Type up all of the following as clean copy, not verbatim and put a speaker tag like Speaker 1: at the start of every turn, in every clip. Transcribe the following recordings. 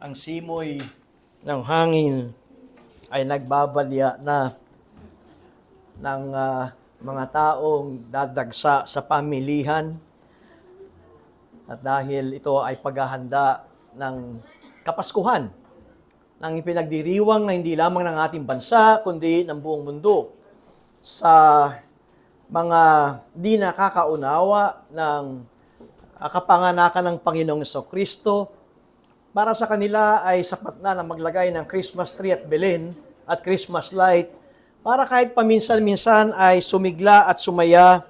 Speaker 1: ang simoy ng hangin ay nagbabalya na ng mga taong dadagsa sa pamilihan at dahil ito ay paghahanda ng Kapaskuhan ng ipinagdiriwang na hindi lamang ng ating bansa kundi ng buong mundo sa mga di nakakaunawa ng kapanganakan ng Panginoong Jesucristo. Para sa kanila ay sapat na maglagay ng Christmas tree at Belen at Christmas light para kahit paminsan-minsan ay sumigla at sumaya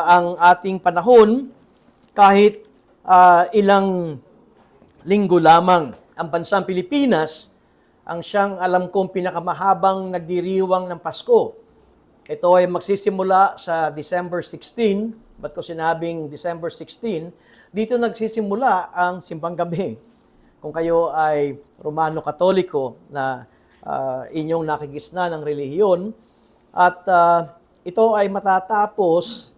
Speaker 1: ang ating panahon kahit ilang linggo lamang. Ang bansang Pilipinas ang siyang alam kong pinakamahabang nagdiriwang ng Pasko. Ito ay magsisimula sa December 16. Ba't ko sinabing December 16? Dito nagsisimula ang simbang gabi. Kung kayo ay Romano-Katoliko na inyong nakigisna ng relihiyon at ito ay matatapos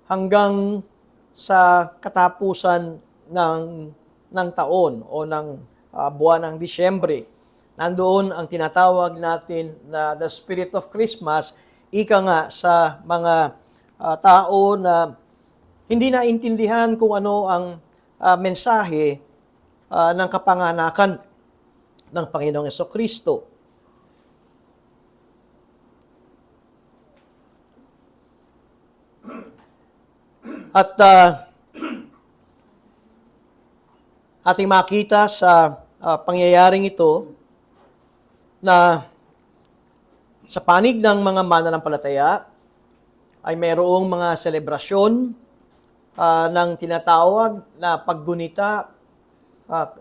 Speaker 1: hanggang sa katapusan ng taon o ng buwan ng Disyembre. Nandoon ang tinatawag natin na the Spirit of Christmas, ika nga sa mga tao na hindi naintindihan kung ano ang mensahe ng kapanganakan ng Panginoong Jesucristo. At ating makita sa pangyayaring ito na sa panig ng mga mananampalataya ay mayroong mga selebrasyon ng tinatawag na paggunita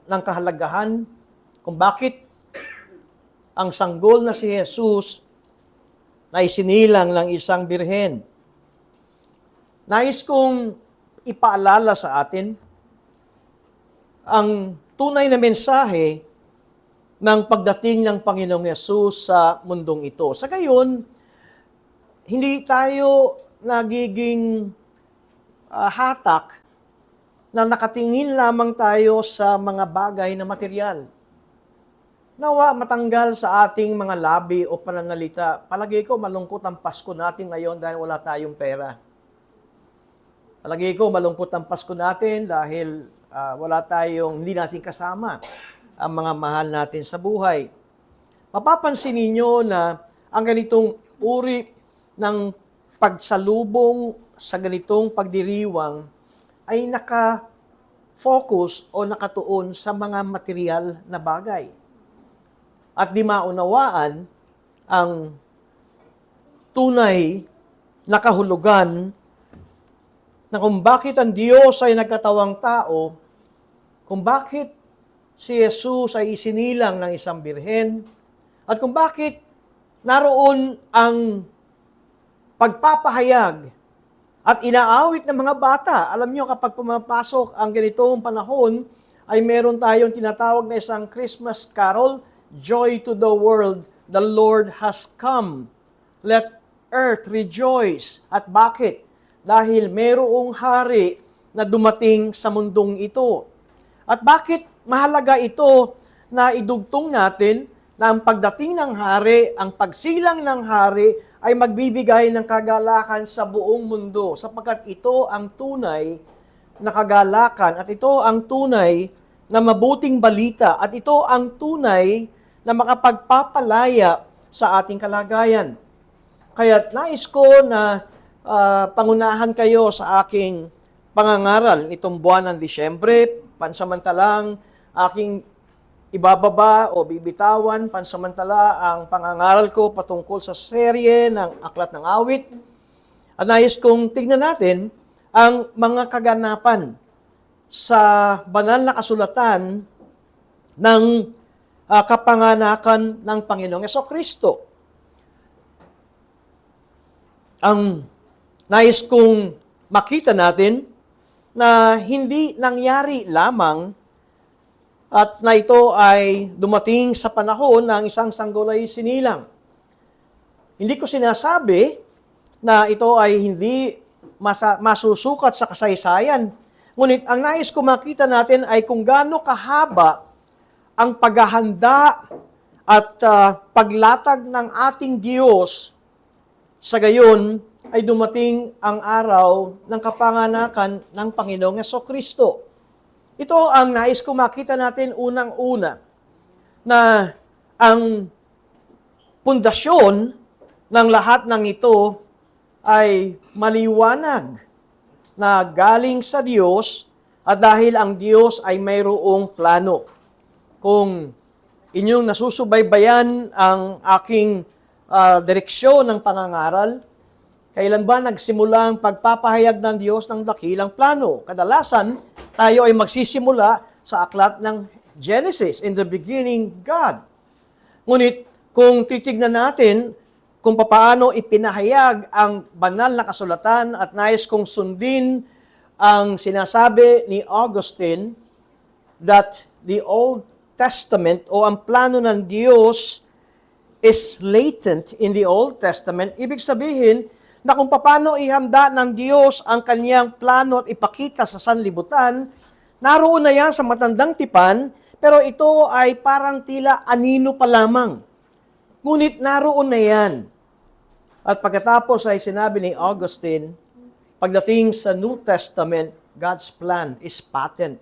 Speaker 1: ng kahalagahan kung bakit ang sanggol na si Jesus na isinilang ng isang birhen. Nais kong ipaalala sa atin ang tunay na mensahe ng pagdating ng Panginoong Yesus sa mundong ito. Sa gayon, hindi tayo nagiging hatak na nakatingin lamang tayo sa mga bagay na material. Nawa matanggal sa ating mga labi o pananalita. Palagi ko malungkot ang Pasko natin ngayon dahil wala tayong pera. Palagi ko malungkot ang Pasko natin dahil hindi natin kasama ang mga mahal natin sa buhay. Mapapansin ninyo na ang ganitong uri ng pagsalubong sa ganitong pagdiriwang ay naka-focus o nakatuon sa mga material na bagay. At di maunawaan ang tunay na kahulugan na kung bakit ang Diyos ay nagkatawang tao, kung bakit si Jesus ay isinilang ng isang birhen, at kung bakit naroon ang pagpapahayag at inaawit ng mga bata. Alam nyo, kapag pumapasok ang ganitong panahon, ay meron tayong tinatawag na isang Christmas carol, Joy to the world, the Lord has come. Let earth rejoice. At bakit? Dahil merong hari na dumating sa mundong ito. At bakit mahalaga ito na idugtong natin na ang pagdating ng hari, ang pagsilang ng hari, ay magbibigay ng kagalakan sa buong mundo sapagkat ito ang tunay na kagalakan at ito ang tunay na mabuting balita at ito ang tunay na makapagpapalaya sa ating kalagayan. Kaya nais ko na pangunahan kayo sa aking pangangaral nitong buwan ng Disyembre, pansamantalang aking ibababa o bibitawan pansamantala ang pangangaral ko patungkol sa serye ng Aklat ng Awit. At nais kong tignan natin ang mga kaganapan sa banal na kasulatan ng kapanganakan ng Panginoong Jesucristo. Ang nais kong makita natin na hindi nangyari lamang at na ito ay dumating sa panahon na ang isang sanggol ay sinilang. Hindi ko sinasabi na ito ay hindi masusukat sa kasaysayan Ngunit ang nais ko makita natin ay kung gaano kahaba ang paghahanda at paglatag ng ating Diyos, sa gayon ay dumating ang araw ng kapanganakan ng Panginoong Jesucristo. Ito ang nais ko makita natin unang-una, na ang pundasyon ng lahat ng ito ay maliwanag na galing sa Diyos, at dahil ang Diyos ay mayroong plano. Kung inyong nasusubaybayan ang aking direksyon ng pangangaral, kailan ba nagsimula ang pagpapahayag ng Diyos ng dakilang plano? Kadalasan, tayo ay magsisimula sa aklat ng Genesis. In the beginning, God. Ngunit kung titignan natin kung paano ipinahayag ang banal na kasulatan, at nais kong sundin ang sinasabi ni Augustine that the Old Testament o ang plano ng Diyos is latent in the Old Testament. Ibig sabihin na kung paano ihanda ng Diyos ang kanyang plano at ipakita sa sanlibutan, naroon na yan sa matandang tipan, pero ito ay parang tila anino pa lamang. Ngunit naroon na yan. At pagkatapos ay sinabi ni Augustine, pagdating sa New Testament, God's plan is patent.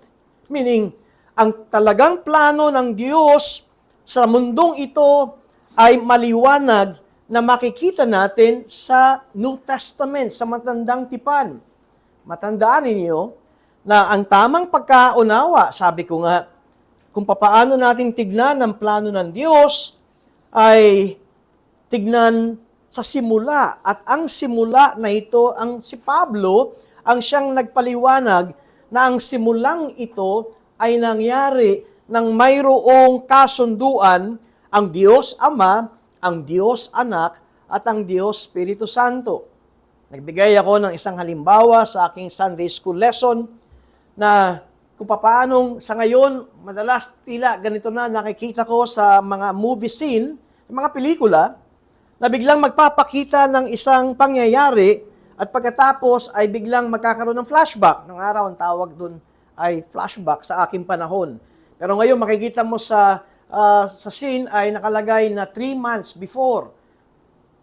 Speaker 1: Meaning, ang talagang plano ng Diyos sa mundong ito ay maliwanag na makikita natin sa New Testament, sa matandang tipan. Matandaan ninyo na ang tamang pagkaunawa, sabi ko nga, kung papaano natin tignan ang plano ng Diyos, ay tignan sa simula. At ang simula na ito, ang si Pablo, ang siyang nagpaliwanag na ang simulang ito ay nangyari ng mayroong kasunduan ang Diyos Ama, ang Diyos Anak, at ang Diyos Espiritu Santo. Nagbigay ako ng isang halimbawa sa aking Sunday School lesson na kung paanong sa ngayon, madalas tila ganito na nakikita ko sa mga movie scene, mga pelikula, na biglang magpapakita ng isang pangyayari at pagkatapos ay biglang magkakaroon ng flashback. Nung araw, ang tawag dun ay flashback sa aking panahon. Pero ngayon, makikita mo sa scene ay nakalagay na 3 months before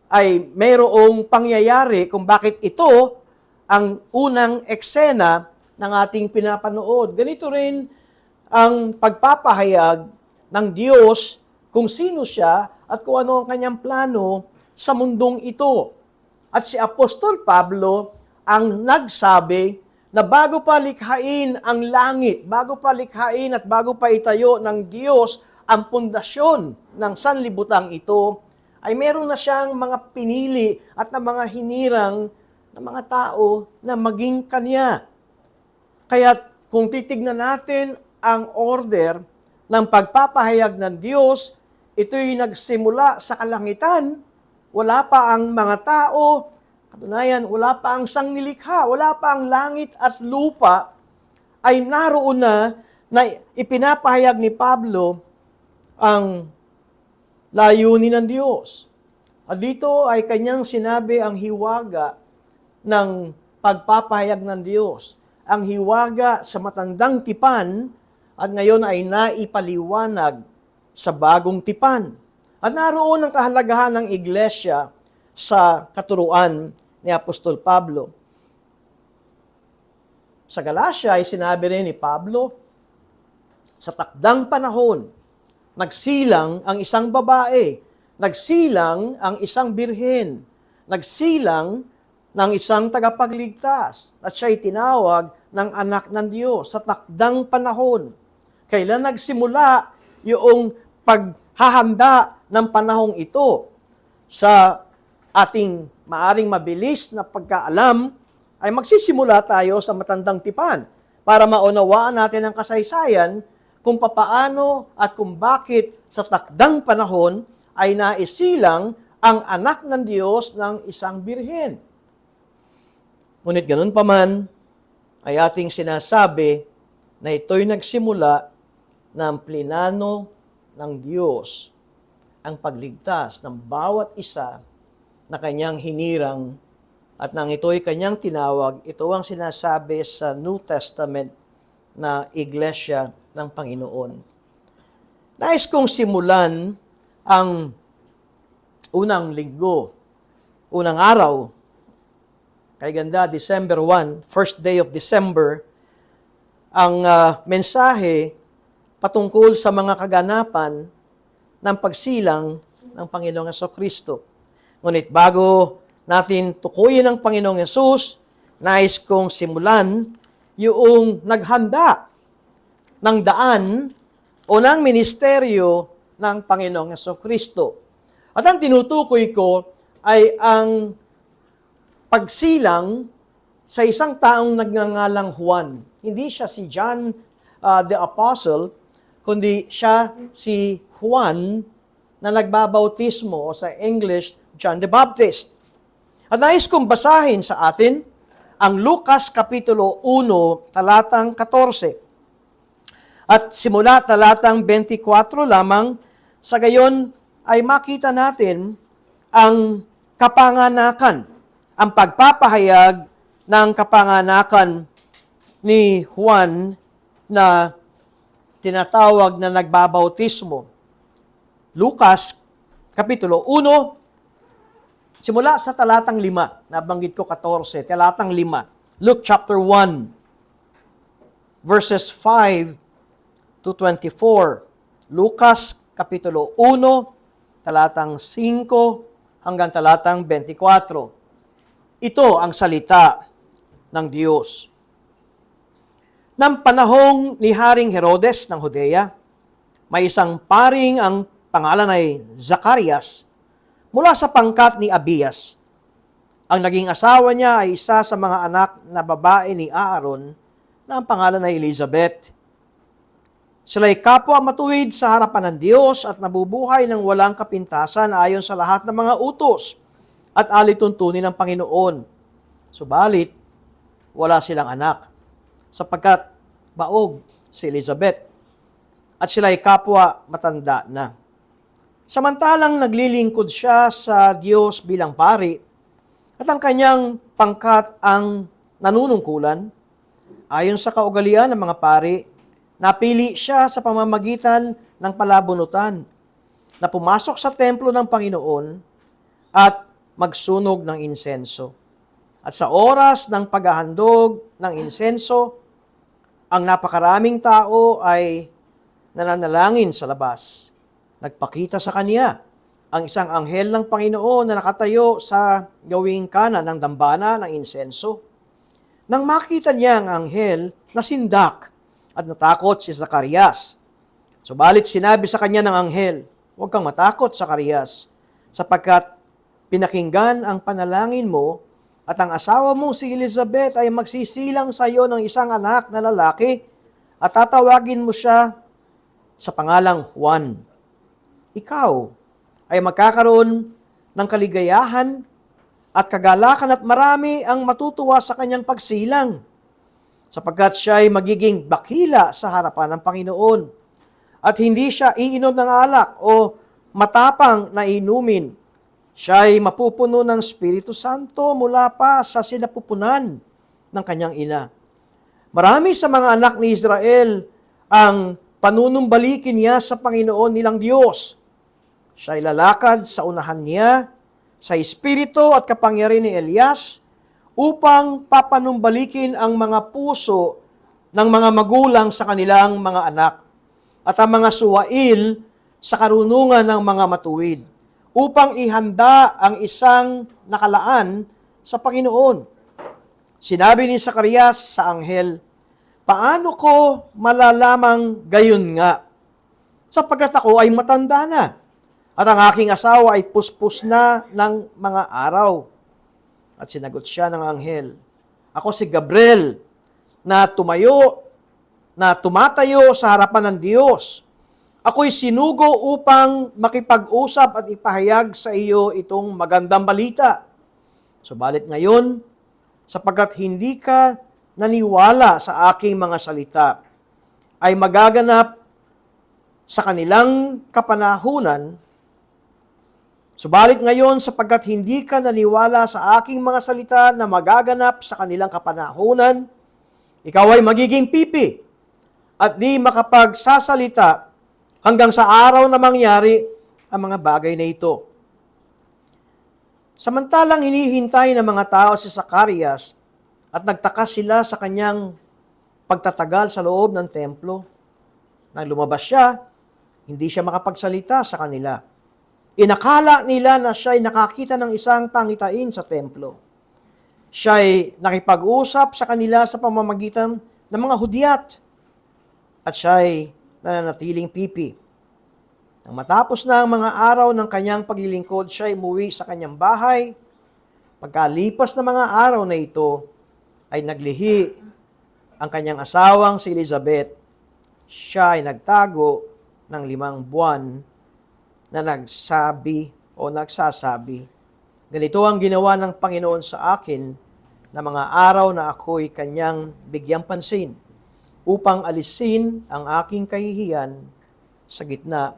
Speaker 1: ay mayroong pangyayari kung bakit ito ang unang eksena ng ating pinapanood. Ganito rin ang pagpapahayag ng Diyos kung sino siya at kung ano ang kanyang plano sa mundong ito. At si Apostol Pablo ang nagsabi na bago pa likhain ang langit, bago pa likhain at bago pa itayo ng Diyos ang pundasyon ng sanlibutang ito, ay meron na siyang mga pinili at na mga hinirang na mga tao na maging Kanya. Kaya kung titignan natin ang order ng pagpapahayag ng Diyos, ito'y nagsimula sa kalangitan, wala pa ang mga tao, katunayan, wala pa ang sangnilikha, wala pa ang langit at lupa, ay naroon na ipinapahayag ni Pablo ang layunin ng Diyos. At dito ay kanyang sinabi ang hiwaga ng pagpapahayag ng Diyos. Ang hiwaga sa matandang tipan at ngayon ay naipaliwanag sa bagong tipan. At naroon ang kahalagahan ng iglesia sa katuruan ni Apostol Pablo. Sa Galacia ay sinabi rin ni Pablo, sa takdang panahon, nagsilang ang isang babae, nagsilang ang isang birhen, nagsilang ng isang tagapagligtas, at siya'y tinawag ng anak ng Diyos sa takdang panahon. Kailan nagsimula yung paghahanda ng panahong ito? Sa ating maaring mabilis na pagkaalam, ay magsisimula tayo sa matandang tipan para maunawaan natin ang kasaysayan kung papaano at kung bakit sa takdang panahon ay naisilang ang anak ng Diyos ng isang birhen. Ngunit ganun pa man, ay ating sinasabi na ito'y nagsimula ng plinano ng Diyos, ang pagligtas ng bawat isa na kanyang hinirang At nang ito'y kanyang tinawag, ito ang sinasabi sa New Testament na iglesia ng Panginoon. Nais kong simulan ang unang linggo, unang araw, kay ganda, December 1, first day of December, ang mensahe patungkol sa mga kaganapan ng pagsilang ng Panginoong Jesucristo. Ngunit bago natin tukuyin ang Panginoong Yesus, nais kong simulan yung naghanda ng daan o ng ministeryo ng Panginoong Jesucristo. At ang tinutukoy ko ay ang pagsilang sa isang taong nagngangalang Juan. Hindi siya si John the Apostle, kundi siya si Juan na nagbabautismo o sa English, John the Baptist. At nais kong basahin sa atin ang Lucas Kapitulo 1, talatang 14. At simula talatang 24 lamang, sa gayon ay makita natin ang kapanganakan, ang pagpapahayag ng kapanganakan ni Juan na tinatawag na nagbabautismo. Lucas Kapitulo 1, simula sa talatang 5, nabanggit ko 14, talatang 5. Luke chapter 1, verses 5 to 24. Lucas Kapitulo 1, talatang 5 hanggang talatang 24. Ito ang salita ng Diyos. Nang panahong ni Haring Herodes ng Judea, may isang paring ang pangalan ay Zacarias, mula sa pangkat ni Abias. Ang naging asawa niya ay isa sa mga anak na babae ni Aaron na ang pangalan ay Elizabeth. Sila'y kapwa matuwid sa harapan ng Diyos at nabubuhay ng walang kapintasan ayon sa lahat ng mga utos at alituntunin ng Panginoon. Subalit, wala silang anak, sapagkat baog si Elizabeth at sila'y kapwa matanda na. Samantalang naglilingkod siya sa Diyos bilang pari at ang kanyang pangkat ang nanunungkulan, ayon sa kaugalian ng mga pari, napili siya sa pamamagitan ng palabunutan na pumasok sa templo ng Panginoon at magsunog ng insenso. At sa oras ng paghahandog ng insenso, ang napakaraming tao ay nananalangin sa labas. Nagpakita sa kanya ang isang anghel ng Panginoon na nakatayo sa gawing kanan ng dambana ng insenso. Nang makita niya ang anghel, nasindak at natakot si Zacarias. Subalit sinabi sa kanya ng anghel, "Huwag kang matakot, Zacarias, sapagkat pinakinggan ang panalangin mo at ang asawa mong si Elizabeth ay magsisilang sa iyo ng isang anak na lalaki at tatawagin mo siya sa pangalang Juan. Ikaw ay magkakaroon ng kaligayahan at kagalakan at marami ang matutuwa sa kanyang pagsilang, sapagkat siya ay magiging dakila sa harapan ng Panginoon at hindi siya iinom ng alak o matapang na inumin. Siya ay mapupuno ng Espiritu Santo mula pa sa sinapupunan ng kanyang ina. Marami sa mga anak ni Israel ang panunumbalikin niya sa Panginoon nilang Diyos. Siya ay lalakad sa unahan niya sa espiritu at kapangyarihan ni Elias upang papanumbalikin ang mga puso ng mga magulang sa kanilang mga anak at ang mga suwail sa karunungan ng mga matuwid upang ihanda ang isang nakalaan sa Panginoon. Sinabi ni Zacarias sa anghel, "Paano ko malalamang gayon nga? Sapagkat ako ay matanda na, at ang aking asawa ay puspos na ng mga araw." At sinagot siya ng anghel, "Ako si Gabriel na tumatayo sa harapan ng Diyos. Ako'y sinugo upang makipag-usap at ipahayag sa iyo itong magandang balita. Subalit ngayon, sapagkat hindi ka naniwala sa aking mga salita, ay magaganap sa kanilang kapanahunan Subalit ngayon, sapagkat hindi ka naniwala sa aking mga salita na magaganap sa kanilang kapanahunan, ikaw ay magiging pipi at di makapagsasalita hanggang sa araw na mangyari ang mga bagay na ito. Samantalang hinihintay ng mga tao si Zacarias at nagtaka sila sa kanyang pagtatagal sa loob ng templo. Nang lumabas siya, hindi siya makapagsalita sa kanila. Inakala nila na siya'y nakakita ng isang pangitain sa templo. Siya'y nakipag-usap sa kanila sa pamamagitan ng mga hudyat at siya'y nananatiling pipi. Nang matapos na ang mga araw ng kanyang paglilingkod, siya'y umuwi sa kanyang bahay. Pagkalipas ng mga araw na ito, ay naglihi ang kanyang asawang si Elizabeth. Siya ay nagtago ng 5 buwan na nagsasabi, ganito ang ginawa ng Panginoon sa akin na mga araw na ako'y kanyang bigyang pansin upang alisin ang aking kahihiyan sa gitna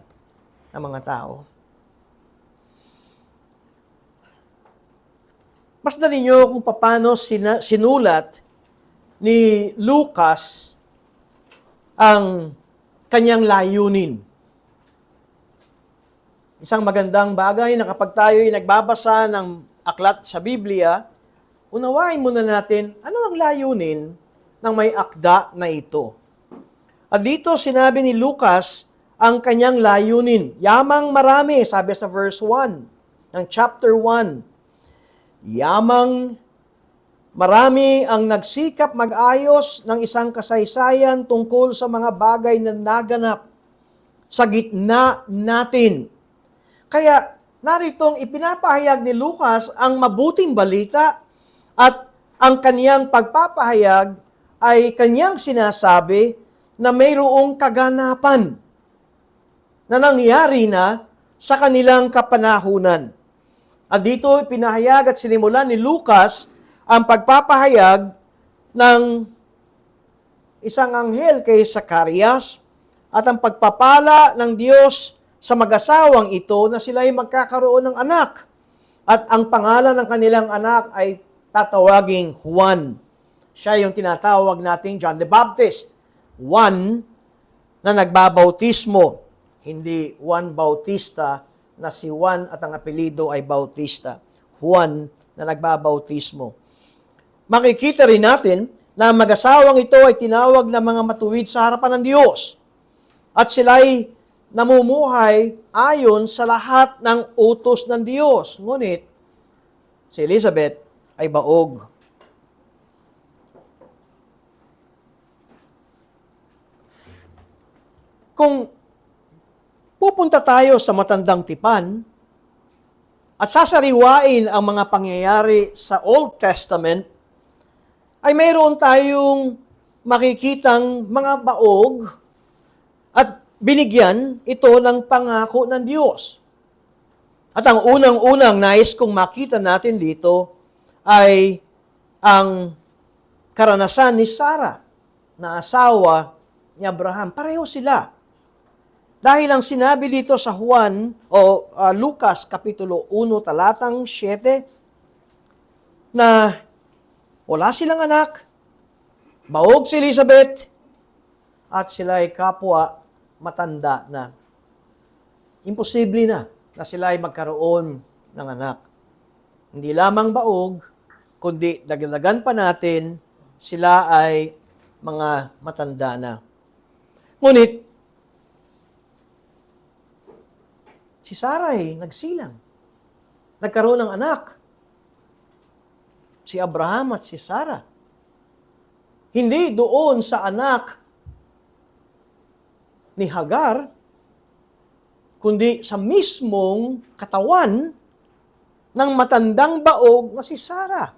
Speaker 1: ng mga tao. Masdan ninyo kung paano sinulat ni Lucas ang kanyang layunin. Isang magandang bagay na kapag tayo'y nagbabasa ng aklat sa Biblia, unawain muna natin ano ang layunin ng may akda na ito. At dito sinabi ni Lucas ang kanyang layunin. Yamang marami, sabi sa verse 1 ng chapter 1. Yamang marami ang nagsikap mag-ayos ng isang kasaysayan tungkol sa mga bagay na naganap sa gitna natin. Kaya naritong ipinapahayag ni Lucas ang mabuting balita at ang kaniyang pagpapahayag ay kaniyang sinasabi na mayroong kaganapan na nangyari na sa kanilang kapanahunan. At dito ipinahayag at sinimulan ni Lucas ang pagpapahayag ng isang anghel kay Zacarias at ang pagpapala ng Diyos sa mag-asawang ito na sila ay magkakaroon ng anak. At ang pangalan ng kanilang anak ay tatawaging Juan. Siya yung tinatawag nating John the Baptist. Juan na nagbabautismo. Hindi Juan Bautista na si Juan at ang apelido ay Bautista. Juan na nagbabautismo. Makikita rin natin na mag-asawang ito ay tinawag na mga matuwid sa harapan ng Diyos. At sila'y namumuhay ayon sa lahat ng utos ng Diyos. Ngunit, si Elizabeth ay baog. Kung pupunta tayo sa matandang tipan at sasariwain ang mga pangyayari sa Old Testament, ay mayroon tayong makikitang mga baog at binigyan ito ng pangako ng Diyos. At ang unang-unang nais kong makita natin dito ay ang karanasan ni Sarah na asawa ni Abraham. Pareho sila. Dahil ang sinabi dito sa Lucas Kapitulo 1, talatang 7, na wala silang anak, baog si Elizabeth, at sila ay kapwa matanda na. Imposible na sila ay magkaroon ng anak. Hindi lamang baog, kundi dagdagan pa natin, sila ay mga matanda na. Ngunit, si Sarah ay nagsilang. Nagkaroon ng anak. Si Abraham at si Sarah. Hindi doon sa anak ni Hagar, kundi sa mismong katawan ng matandang baog na si Sarah.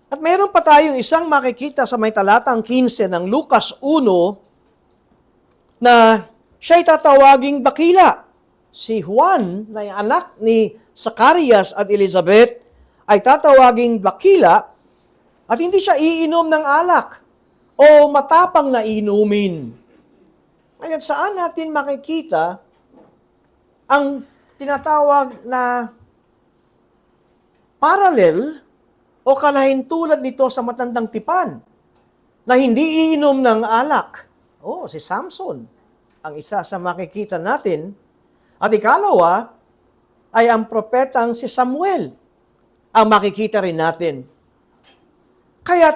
Speaker 1: At mayroon pa tayong isang makikita sa may talatang 15 ng Lucas 1 na siya'y tatawaging bakila. Si Juan, na anak ni Zacarias at Elizabeth, ay tatawaging bakila at hindi siya iinom ng alak o matapang na inumin. Ngayon, saan natin makikita ang tinatawag na parallel o kalahintulad nito sa matandang tipan na hindi iinom ng alak? Si Samson ang isa sa makikita natin. At ikalawa ay ang propetang si Samuel ang makikita rin natin. Kaya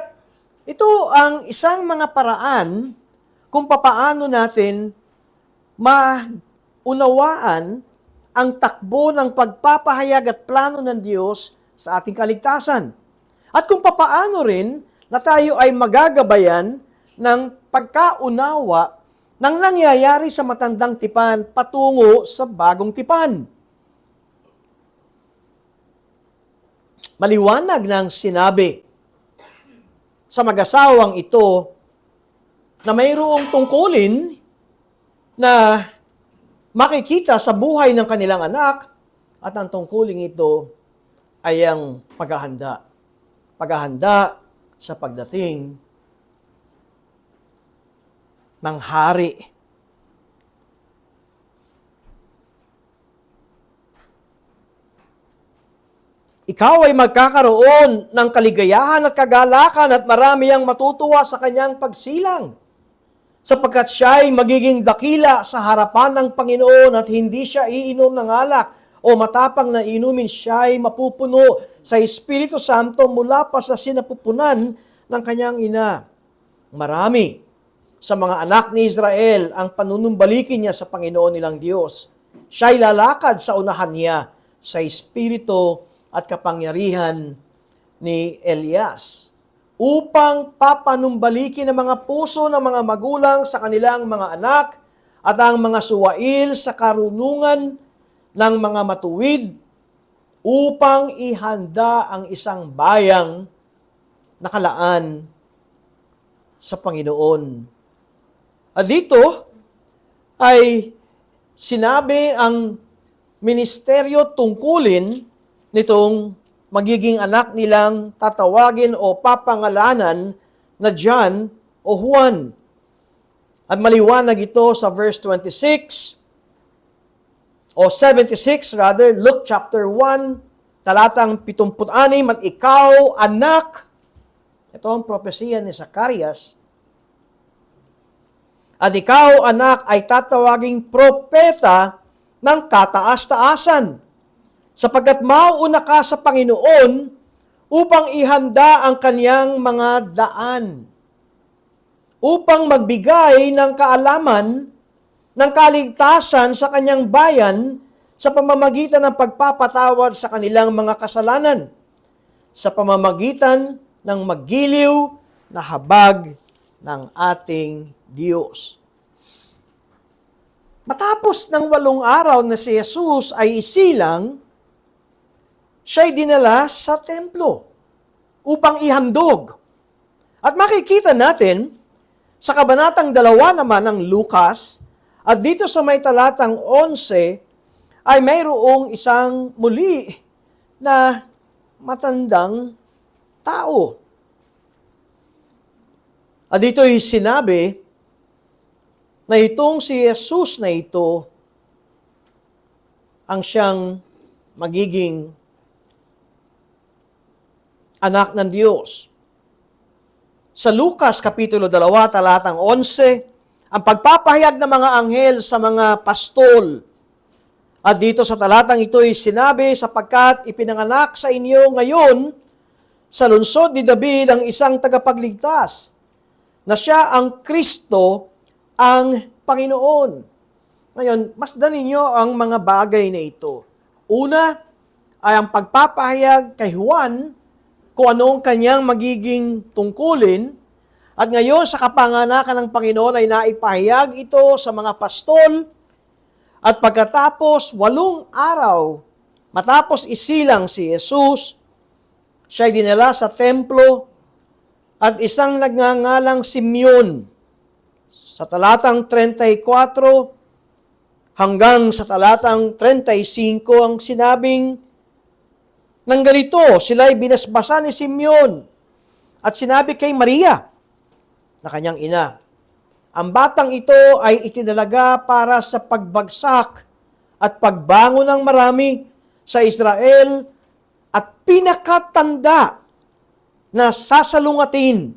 Speaker 1: ito ang isang mga paraan kung papaano natin maunawaan ang takbo ng pagpapahayag at plano ng Diyos sa ating kaligtasan. At kung papaano rin na tayo ay magagabayan ng pagkaunawa ng nangyayari sa matandang tipan patungo sa bagong tipan. Maliwanag ng sinabi sa mag-asawang ito na mayroong tungkulin na makikita sa buhay ng kanilang anak at ang tungkuling ito ay ang paghahanda. Paghahanda sa pagdating ng hari. Ikaw ay magkakaroon ng kaligayahan at kagalakan at marami ang matutuwa sa kanyang pagsilang. Sapagkat siya ay magiging dakila sa harapan ng Panginoon at hindi siya iinom ng alak o matapang na inumin, siya ay mapupuno sa Espiritu Santo mula pa sa sinapupunan ng kanyang ina. Marami sa mga anak ni Israel ang panunumbalikin niya sa Panginoon nilang Diyos. Siya ay lalakad sa unahan niya sa Espiritu at kapangyarihan ni Elias upang papanumbalikin ang mga puso ng mga magulang sa kanilang mga anak at ang mga suwail sa karunungan ng mga matuwid upang ihanda ang isang bayang nakalaan sa Panginoon. At dito ay sinabi ang ministeryo tungkulin nitong magiging anak nilang tatawagin o papangalanan na John o Juan. At maliwanag ito sa verse 26 o 76 rather, Luke chapter 1, talatang 76, at ikaw, anak, ito ang propesiya ni Zacarias, at ikaw, anak, ay tatawaging propeta ng kataas-taasan, sapagkat mauuna ka sa Panginoon upang ihanda ang kaniyang mga daan, upang magbigay ng kaalaman ng kaligtasan sa kanyang bayan sa pamamagitan ng pagpapatawad sa kanilang mga kasalanan, sa pamamagitan ng maggiliw na habag ng ating Diyos. Matapos ng 8 araw na si Jesus ay isilang, siya'y dinala sa templo upang ihandog. At makikita natin sa kabanatang 2 naman ng Lucas, at dito sa may talatang 11, ay mayroong isang muli na matandang tao. At dito ay sinabi na itong si Jesus na ito ang siyang magiging anak ng Diyos. Sa Lucas Kapitulo 2, talatang 11, ang pagpapahayag ng mga anghel sa mga pastol. At dito sa talatang ito ay sinabi, sapagkat ipinanganak sa inyo ngayon sa lungsod ni David ang isang tagapagligtas, na siya ang Kristo, ang Panginoon. Ngayon, masdan ninyo ang mga bagay na ito. Una ay ang pagpapahayag kay Juan kung anong kanyang magiging tungkulin. At ngayon, sa kapanganakan ng Panginoon ay naipahayag ito sa mga pastol. At pagkatapos, 8 araw, matapos isilang si Jesus, siya'y dinala sa templo at isang nagngangalang Simeon. Sa talatang 34 hanggang sa talatang 35 ang sinabing nang ganito, sila'y binasbasa ni Simeon at sinabi kay Maria, na kanyang ina, Ang batang ito ay itinalaga para sa pagbagsak at pagbangon ng marami sa Israel at pinakatanda na sasalungatin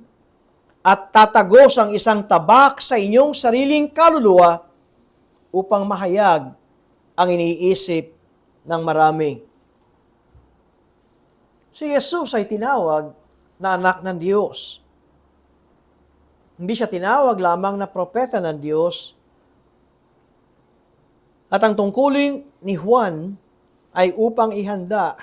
Speaker 1: at tatagos ang isang tabak sa inyong sariling kaluluwa upang mahayag ang iniisip ng marami. Si Jesus ay tinawag na anak ng Diyos. Hindi siya tinawag lamang na propeta ng Diyos. At ang tungkulin ni Juan ay upang ihanda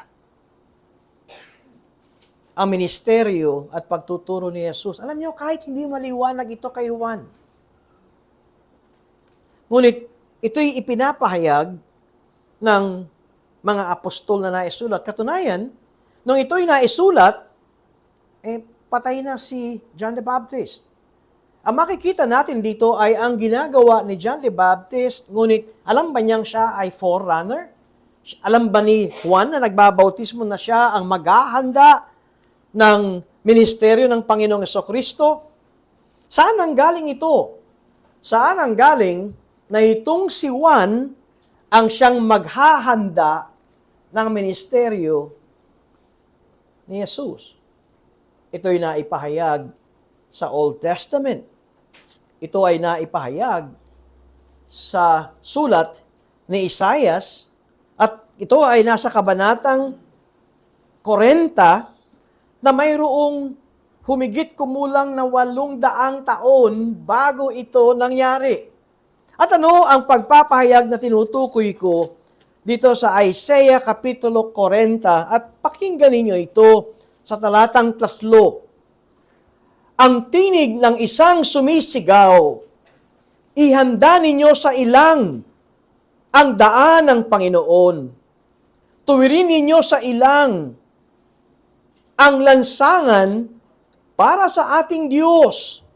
Speaker 1: ang ministeryo at pagtuturo ni Jesus. Alam niyo, kahit hindi maliwanag ito kay Juan, ngunit ito'y ipinapahayag ng mga apostol na naisulat. Katunayan, nung ito'y naisulat, patay na si John the Baptist. Ang makikita natin dito ay ang ginagawa ni John the Baptist, ngunit alam ba niyang siya ay forerunner? Alam ba ni Juan na nagbabautismo na siya ang maghahanda ng ministeryo ng Panginoong Jesucristo? Saan ang galing ito? Saan ang galing na itong si Juan ang siyang maghahanda ng ministeryo ni Jesus? Ito'y naipahayag sa Old Testament. Ito ay naipahayag sa sulat ni Isaias at ito ay nasa kabanatang 40 na mayroong humigit kumulang na 800 taon bago ito nangyari. At ano ang pagpapahayag na tinutukoy ko dito sa Isaiah Kapitulo 40 at pakinggan ninyo ito sa talatang 3. Ang tinig ng isang sumisigaw, ihanda ninyo sa ilang ang daan ng Panginoon. Tuwirin ninyo sa ilang ang lansangan para sa ating Diyos.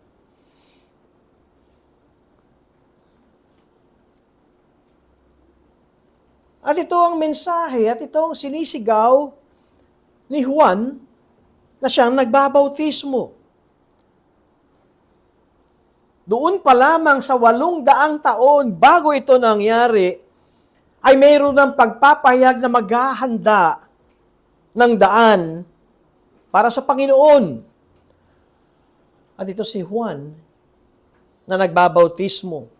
Speaker 1: At ito ang mensahe at ito ang sinisigaw ni Juan na siyang nagbabautismo. Doon pa lamang sa 800 taon bago ito nangyari, ay mayroon ng pagpapahayag na maghahanda ng daan para sa Panginoon. At ito si Juan na nagbabautismo.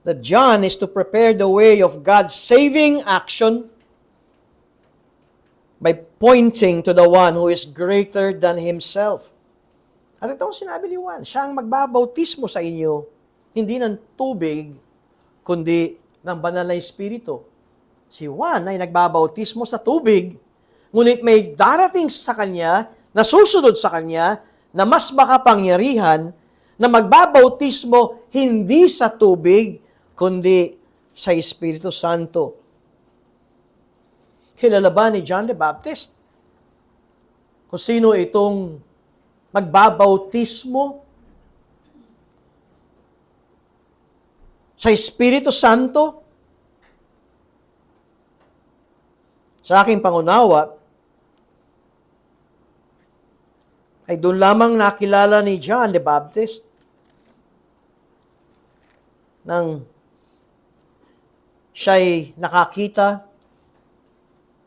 Speaker 1: That John is to prepare the way of God's saving action by pointing to the one who is greater than himself. At ito ang sinabi ni Juan, siya ang magbabautismo sa inyo, hindi ng tubig, kundi ng banal na Espiritu. Si Juan ay nagbabautismo sa tubig, ngunit may darating sa kanya, na susunod sa kanya, na mas makapangyarihan, na magbabautismo hindi sa tubig, kundi sa Espiritu Santo. Kilala ba ni John the Baptist kung sino itong magbabautismo sa Espiritu Santo? Sa aking pangunawa, ay doon lamang nakilala ni John the Baptist nang siya'y nakakita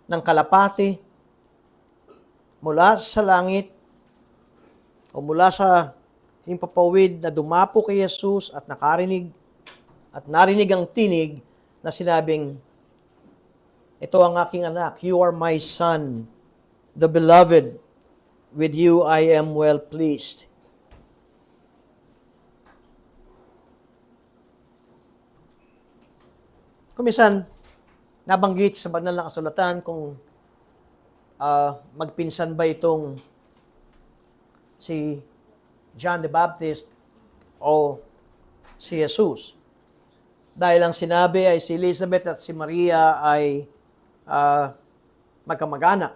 Speaker 1: ng kalapati mula sa langit o mula sa himpapawid na dumapo kay Jesus at narinig ang tinig na sinabing, ito ang aking anak, you are my son, the beloved, with you I am well pleased. Kumisan, nabanggit sa banal na kasulatan kung magpinsan ba itong si John the Baptist o si Jesus. Dahil ang sinabi ay si Elizabeth at si Maria ay magkamag-anak.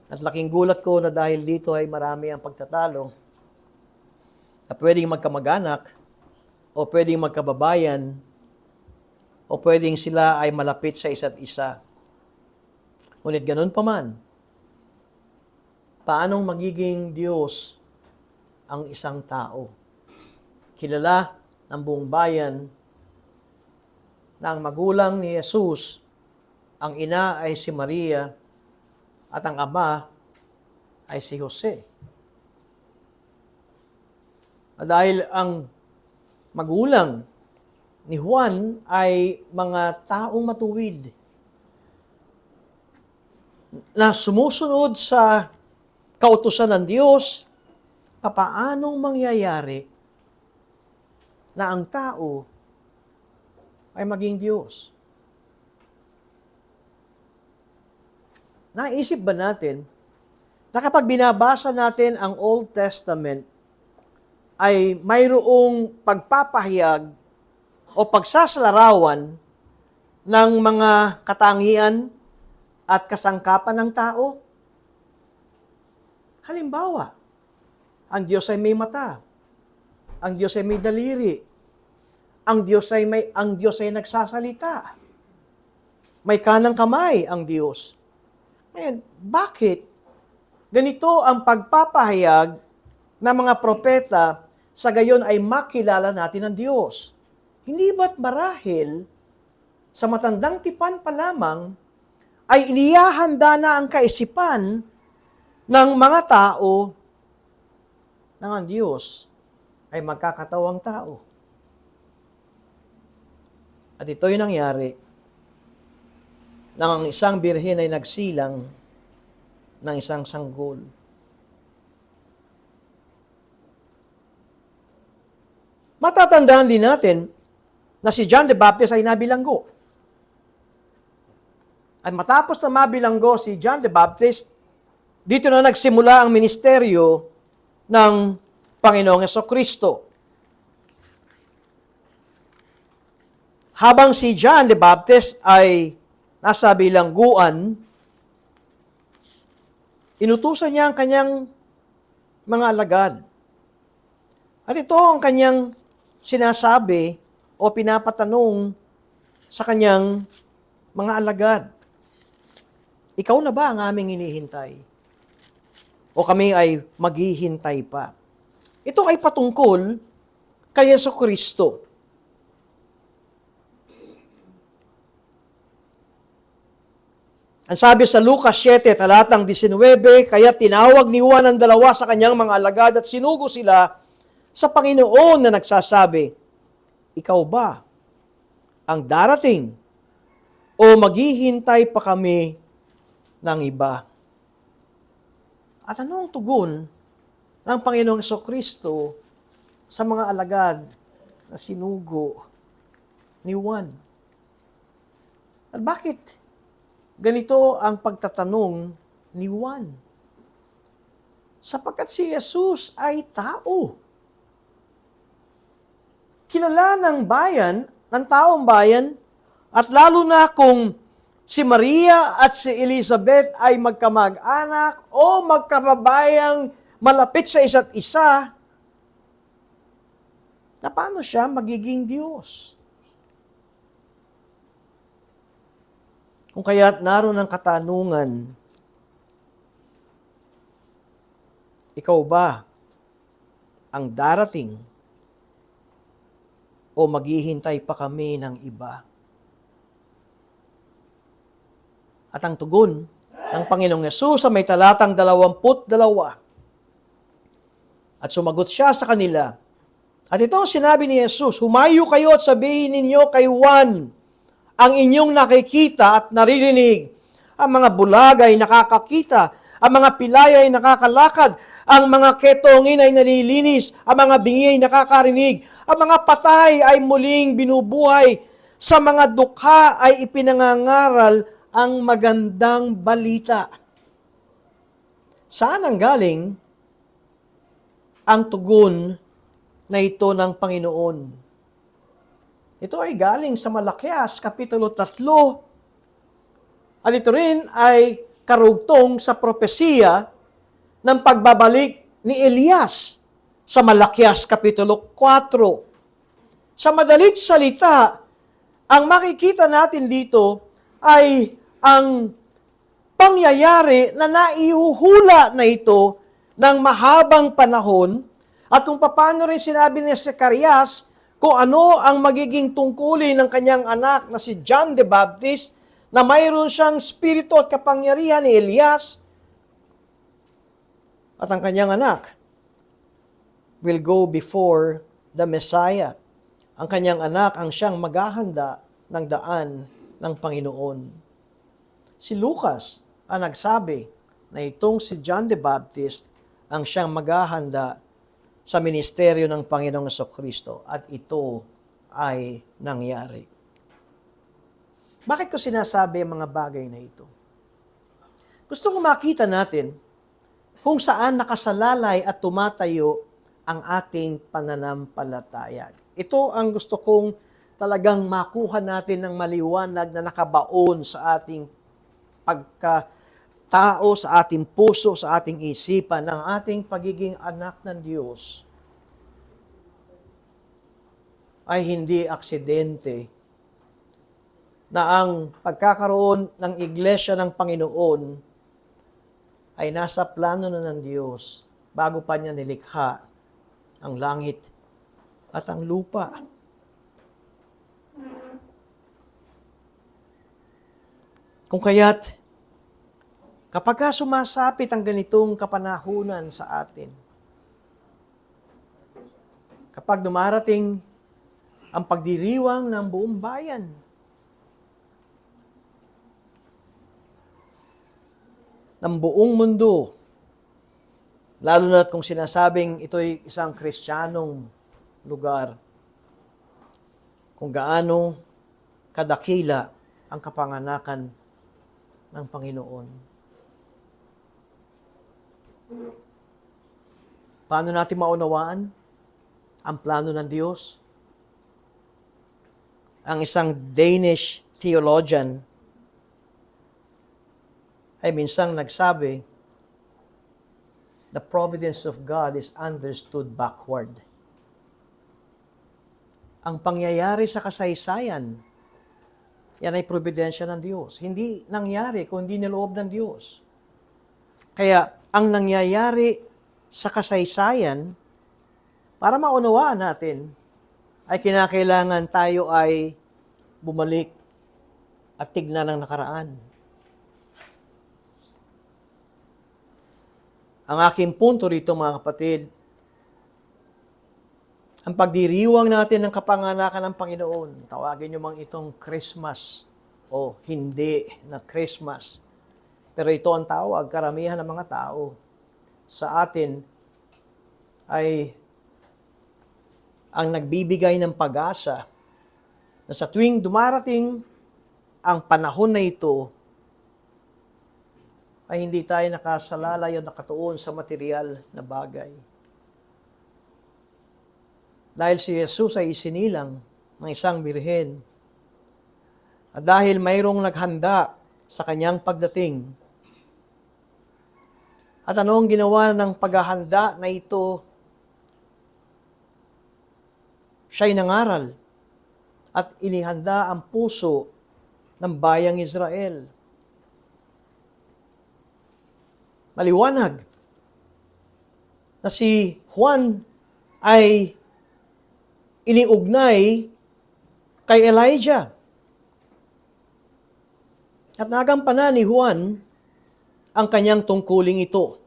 Speaker 1: At laking gulat ko na dahil dito ay marami ang pagtatalo na pwedeng magkamag-anak o pwedeng magkababayan o pwedeng sila ay malapit sa isa't isa. Ngunit ganun pa man, paanong magiging Diyos ang isang tao. Kilala ng buong bayan na ang magulang ni Jesus, ang ina ay si Maria at ang ama ay si Jose. At dahil ang magulang ni Juan ay mga taong matuwid na sumusunod sa kautusan ng Diyos, papaanong mangyayari na ang tao ay maging Diyos? Naisip ba natin na kapag binabasa natin ang Old Testament, ay mayroong pagpapahayag o pagsasalarawan ng mga katangian at kasangkapan ng tao? Halimbawa, ang Diyos ay may mata. Ang Diyos ay may daliri. Ang Diyos ay nagsasalita. May kanang kamay ang Diyos. Ngayon, bakit ganito ang pagpapahayag ng mga propeta sa gayon ay makilala natin ang Diyos? Hindi ba't marahil sa matandang tipan pa lamang ay inihahanda na ang kaisipan ng mga tao na ang Diyos ay magkakatawang tao? At ito'y nangyari nang ang isang birhen ay nagsilang ng isang sanggol. Matatandaan din natin na si John the Baptist ay nabilanggo. At matapos na mabilanggo si John the Baptist, dito na nagsimula ang ministeryo ng Panginoong Jesucristo. Habang si John the Baptist ay nasa bilangguan, inutusan niya ang kanyang mga alagad. At ito ang kanyang sinasabi o pinapatanong sa kanyang mga alagad. Ikaw na ba ang aming hinihintay? O kami ay maghihintay pa? Ito ay patungkol kay Jesucristo. Ang sabi sa Lucas 7, talatang 19, kaya tinawag ni Juan ang dalawa sa kanyang mga alagad at sinugo sila sa Panginoon na nagsasabi, ikaw ba ang darating o maghihintay pa kami ng iba? At anong tugon ng Panginoong Jesucristo sa mga alagad na sinugo ni Juan? At bakit ganito ang pagtatanong ni Juan? Sapagkat si Jesus ay tao. Kilala ng bayan, ng taong bayan, at lalo na kung si Maria at si Elizabeth ay magkamag-anak o magkababayang malapit sa isa't isa, na paano siya magiging Diyos? Kung kaya't naroon ang katanungan, ikaw ba ang darating o maghihintay pa kami ng iba? At ang tugon ng Panginoong Yesus sa may talatang 22, at sumagot siya sa kanila. At ito ang sinabi ni Jesus, humayo kayo at sabihin ninyo kay Juan ang inyong nakikita at naririnig. Ang mga bulag ay nakakakita, ang mga pilay ay nakakalakad, ang mga ketongin ay nalilinis, ang mga bingi ay nakakarinig, ang mga patay ay muling binubuhay, sa mga dukha ay ipinangangaral ang magandang balita. Saan ang galing ang tugon na ito ng Panginoon? Ito ay galing sa Malakias, Kapitulo 3. At ito rin ay karugtong sa propesiya ng pagbabalik ni Elias sa Malakias, Kapitulo 4. Sa madalit salita, ang makikita natin dito ay ang pangyayari na naihuhula na ito ng mahabang panahon At kung paano rin sinabi ni Zacarias kung ano ang magiging tungkulin ng kanyang anak na si John the Baptist, na mayroon siyang spirito at kapangyarihan ni Elias, at ang kanyang anak will go before the Messiah. Ang kanyang anak ang siyang maghahanda ng daan ng Panginoon. Si Lucas ang nagsabi na itong si John the Baptist ang siyang maghahanda sa ministeryo ng Panginoong Jesucristo, at ito ay nangyari. Bakit ko sinasabi ang mga bagay na ito? Gusto ko makita natin kung saan nakasalalay at tumatayo ang ating pananampalataya. Ito ang gusto kong talagang makuha natin ng maliwanag na nakabaon sa ating pagkatao, sa ating puso, sa ating isipan, ng ating pagiging anak ng Diyos ay hindi aksidente, na ang pagkakaroon ng iglesia ng Panginoon ay nasa plano na ng Diyos bago pa niya nilikha ang langit at ang lupa. Kung kaya't, kapag sumasapit ang ganitong kapanahunan sa atin, kapag dumarating ang pagdiriwang ng buong bayan, ng buong mundo, lalo na kung sinasabing ito'y isang Kristiyanong lugar, kung gaano kadakila ang kapanganakan ng Panginoon. Paano natin maunawaan ang plano ng Diyos? Ang isang Danish theologian ay minsang nagsabi, the providence of God is understood backward. Ang pangyayari sa kasaysayan, yan ay providensya ng Diyos. Hindi nangyari kung hindi niloob ng Diyos. Kaya, ang nangyayari sa kasaysayan, para maunawaan natin, ay kinakailangan tayo ay bumalik at tignan ang nakaraan. Ang aking punto rito, mga kapatid, ang pagdiriwang natin ng kapanganakan ng Panginoon, tawagin nyo mang itong Christmas o hindi na Christmas. Pero ito ang tawag, karamihan ng mga tao sa atin ay ang nagbibigay ng pag-asa na sa tuwing dumarating ang panahon na ito, ay hindi tayo nakasalalay o nakatuon sa material na bagay. Dahil si Jesus ay isinilang ng isang birhen. At dahil mayroong naghanda sa kanyang pagdating. At ano ang ginawa ng paghahanda na ito? Siya'y nangaral at inihanda ang puso ng bayang Israel. Maliwanag na si Juan ay iniugnay kay Elijah. At nagampanan ni Juan ang kanyang tungkuling ito.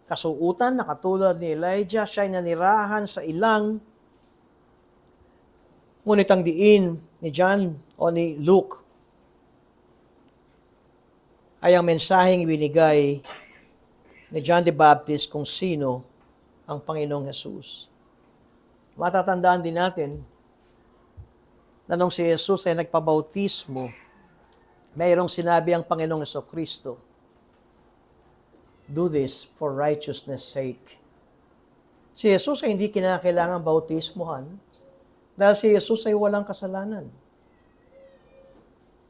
Speaker 1: Kasuutan na katulad ni Elijah, siya'y nanirahan sa ilang, ngunit ang diin ni John o ni Luke ay ang mensaheng ibinigay ni John the Baptist kung sino ang Panginoong Jesus. Matatandaan din natin na nung si Jesus ay nagpabautismo, mayroong sinabi ang Panginoong Jesucristo, do this for righteousness' sake. Si Jesus ay hindi kinakailangan bautismohan dahil si Jesus ay walang kasalanan.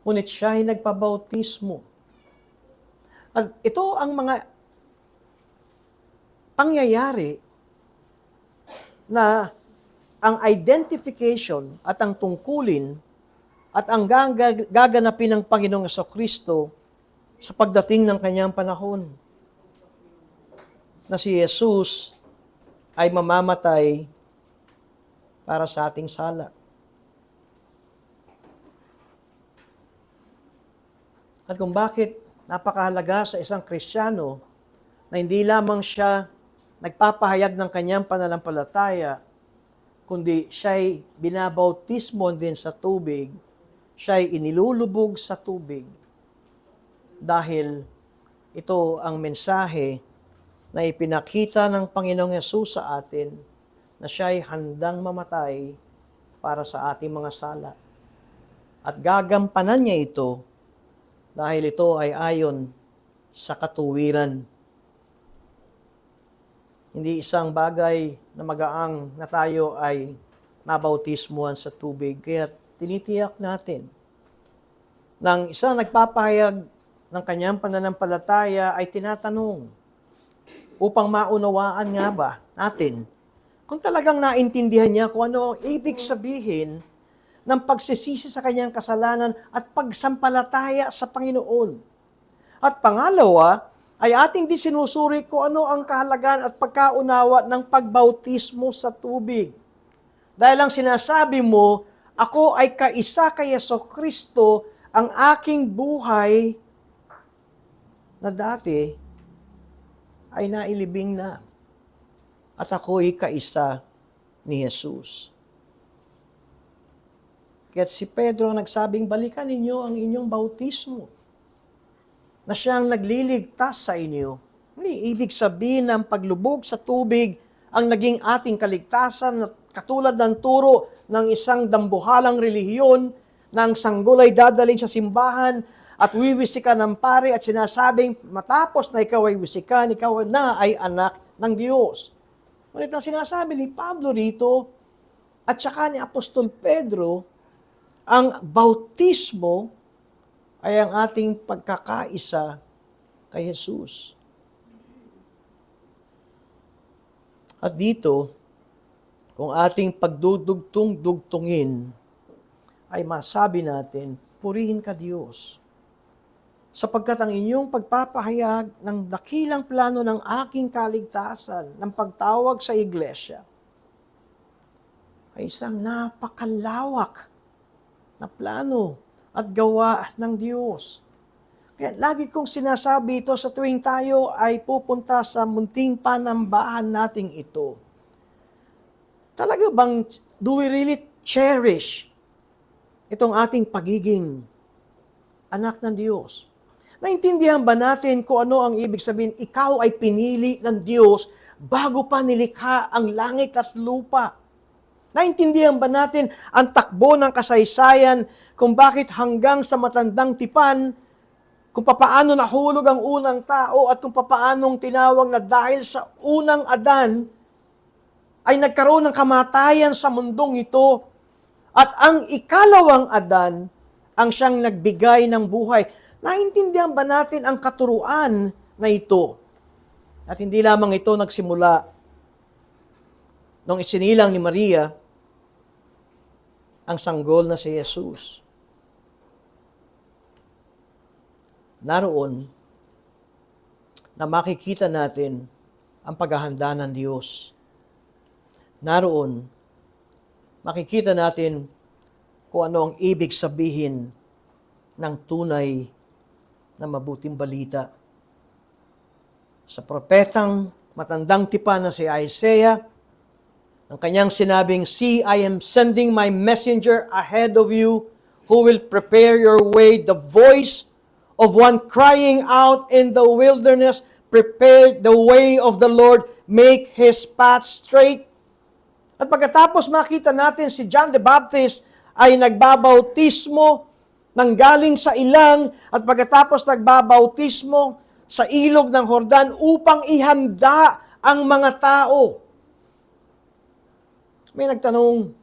Speaker 1: Ngunit siya ay nagpabautismo. At ito ang mga pangyayari na ang identification at ang tungkulin at ang gaganapin ng Panginoong Jesucristo sa pagdating ng kanyang panahon. Na si Jesus ay mamamatay para sa ating sala. At kung bakit napakahalaga sa isang Kristiyano na hindi lamang siya nagpapahayag ng kanyang pananampalataya, kundi siya'y binabautismo din sa tubig, siya'y inilulubog sa tubig. Dahil ito ang mensahe na ipinakita ng Panginoong Hesus sa atin na siya'y handang mamatay para sa ating mga sala. At gagampanan niya ito dahil ito ay ayon sa katuwiran. Hindi isang bagay na magaang na tayo ay mabautismuhan sa tubig. Kaya tinitiyak natin nang isang nagpapahayag ng kanyang pananampalataya ay tinatanong upang maunawaan nga ba natin kung talagang naintindihan niya kung ano ang ibig sabihin ng pagsisisi sa kanyang kasalanan at pagsampalataya sa Panginoon. At pangalawa, ay ating di sinusuri kung ano ang kahalagan at pagkaunawa ng pagbautismo sa tubig. Dahil ang sinasabi mo, ako ay kaisa kay Jesucristo, ang aking buhay na dati ay nailibing na. At ako ay kaisa ni Jesus. Kaya't si Pedro nagsabing, balikan ninyo ang inyong bautismo na siyang nagliligtas sa inyo. Hindi ibig sabihin ng paglubog sa tubig ang naging ating kaligtasan na katulad ng turo ng isang dambuhalang relihiyon na ang sanggol ay dadalhin sa simbahan at wiwisikan ng pare at sinasabing matapos na ikaw ay wisikan, ikaw na ay anak ng Diyos. Ngunit ang sinasabi ni Pablo rito at saka ni Apostol Pedro, ang bautismo ay ang ating pagkakaisa kay Jesus. At dito, kung ating pagdudugtong-dugtungin, ay masabi natin, purihin ka Diyos. Sapagkat ang inyong pagpapahayag ng dakilang plano ng aking kaligtasan, ng pagtawag sa iglesia, ay isang napakalawak na plano at gawa ng Diyos. Kaya lagi kong sinasabi ito sa tuwing tayo ay pupunta sa munting panambahan nating ito. Talaga bang, do we really cherish itong ating pagiging anak ng Diyos? Naintindihan ba natin kung ano ang ibig sabihin? Ikaw ay pinili ng Diyos bago pa nilikha ang langit at lupa. Naintindihan ba natin ang takbo ng kasaysayan kung bakit hanggang sa matandang tipan, kung papaano nahulog ang unang tao at kung papaanong tinawag na dahil sa unang Adan ay nagkaroon ng kamatayan sa mundong ito at ang ikalawang Adan ang siyang nagbigay ng buhay. Naintindihan ba natin ang katuruan na ito? At hindi lamang ito nagsimula nung isinilang ni Maria ang sanggol na si Jesus. Naroon na makikita natin ang paghahanda ng Diyos. Naroon, makikita natin kung ano ang ibig sabihin ng tunay na mabuting balita. Sa propetang matandang tipan na si Isaiah, ang kanyang sinabing, see, I am sending my messenger ahead of you who will prepare your way, the voice of one crying out in the wilderness, prepare the way of the Lord, make His path straight. At pagkatapos makita natin si John the Baptist ay nagbabautismo nang galing sa ilang at pagkatapos nagbabautismo sa ilog ng Jordan upang ihanda ang mga tao. May nagtanong,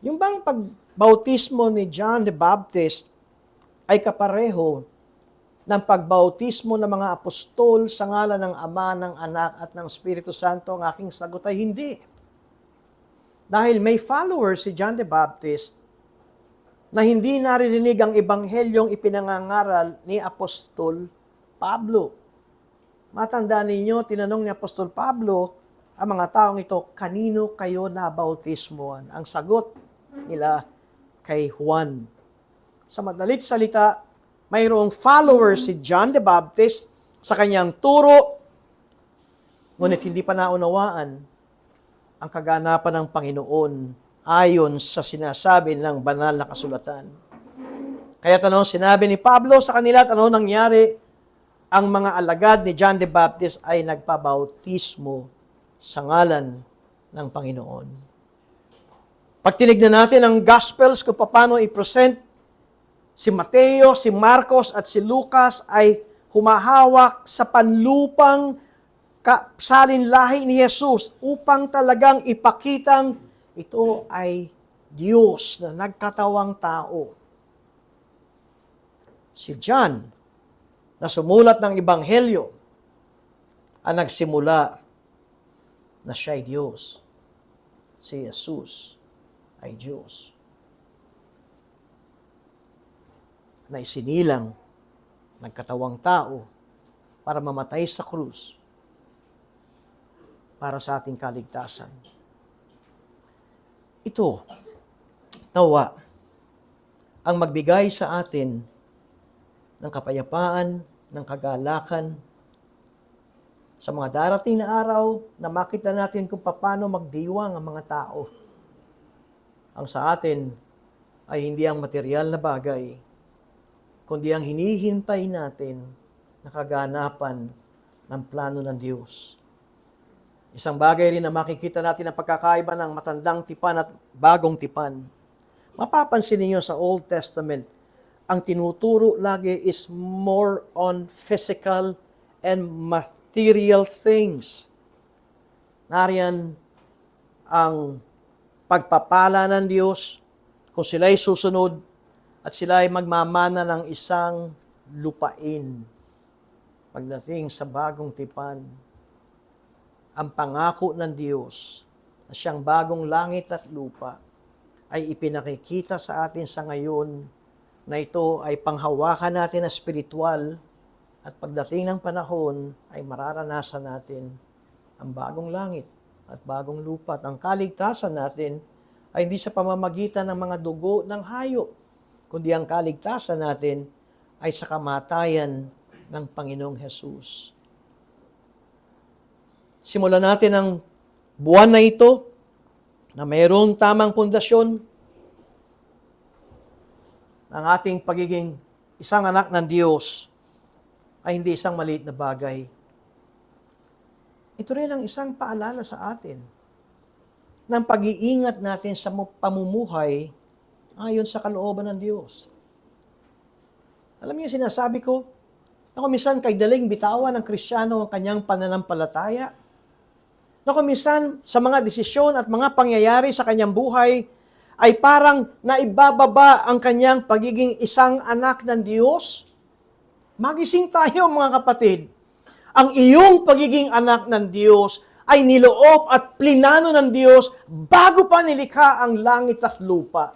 Speaker 1: yung bang pagbautismo ni John the Baptist ay kapareho ng pagbautismo ng mga apostol sa ngalan ng Ama, ng Anak at ng Espiritu Santo? Ang aking sagot ay hindi. Dahil may followers si John the Baptist na hindi naririnig ang ebanghelyong ipinangangaral ni Apostol Pablo. Matandaan ninyo, tinanong ni Apostol Pablo ang mga taong ito, kanino kayo nabautismoan? Ang sagot nila, kay Juan. Sa madalit salita, mayroong follower si John the Baptist sa kanyang turo, ngunit hindi pa naunawaan ang kaganapan ng Panginoon ayon sa sinasabi ng banal na kasulatan. Kaya sinabi ni Pablo sa kanila at nangyari, ang mga alagad ni John the Baptist ay nagpabautismo sa ngalan ng Panginoon. Pag tinignan natin ang Gospels kung paano i-present, si Mateo, si Marcos at si Lucas ay humahawak sa panlupang salinlahi ni Jesus upang talagang ipakitang ito ay Diyos na nagkatawang tao. Si John, na sumulat ng Ebanghelyo, ang nagsimula na siya'y Diyos. Si Jesus ay Diyos. Na isinilang, nagkatawang tao, para mamatay sa krus, para sa ating kaligtasan. Ito, nawa, ang magbigay sa atin ng kapayapaan, ng kagalakan, sa mga darating na araw na makita natin kung paano magdiwang ang mga tao. Ang sa atin ay hindi ang material na bagay, kundi ang hinihintay natin na kaganapan ng plano ng Diyos. Isang bagay rin na makikita natin ang pagkakaiba ng matandang tipan at bagong tipan. Mapapansin niyo sa Old Testament, ang tinuturo lagi is more on physical and material things. Nariyan ang pagpapala ng Diyos kung sila'y susunod at sila'y magmamana ng isang lupain. Pagdating sa bagong tipan, ang pangako ng Diyos na siyang bagong langit at lupa ay ipinakikita sa atin sa ngayon na ito ay panghawakan natin na spiritual at pagdating ng panahon ay mararanasan natin ang bagong langit at bagong lupa. At ang kaligtasan natin ay hindi sa pamamagitan ng mga dugo ng hayop, kundi ang kaligtasan natin ay sa kamatayan ng Panginoong Hesus. Simulan natin ang buwan na ito na mayroong tamang pundasyon ng ating pagiging isang anak ng Diyos ay hindi isang maliit na bagay. Ito rin ang isang paalala sa atin ng pag-iingat natin sa pamumuhay ayon sa kalooban ng Diyos. Alam niyo, sinasabi ko, na kung minsan kay daling bitawan ng Kristiyano ang kanyang pananampalataya, na kung minsan sa mga desisyon at mga pangyayari sa kanyang buhay, ay parang naibababa ang kanyang pagiging isang anak ng Diyos. Magising tayo mga kapatid. Ang iyong pagiging anak ng Diyos ay niloob at plinano ng Diyos bago pa nilikha ang langit at lupa.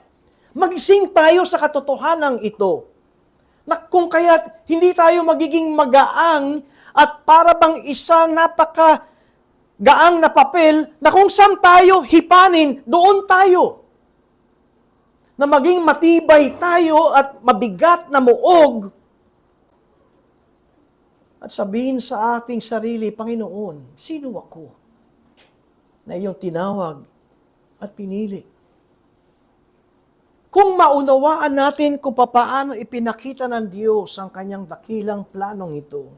Speaker 1: Magising tayo sa katotohanan ito. Na kung kaya't hindi tayo magiging magaang at para bang isang gaang na papel na kung saan tayo hipanin, doon tayo. Na maging matibay tayo at mabigat na muog at sabihin sa ating sarili, Panginoon, sino ako na iyong tinawag at pinili? Kung maunawaan natin kung paano ipinakita ng Diyos ang kanyang dakilang planong ito,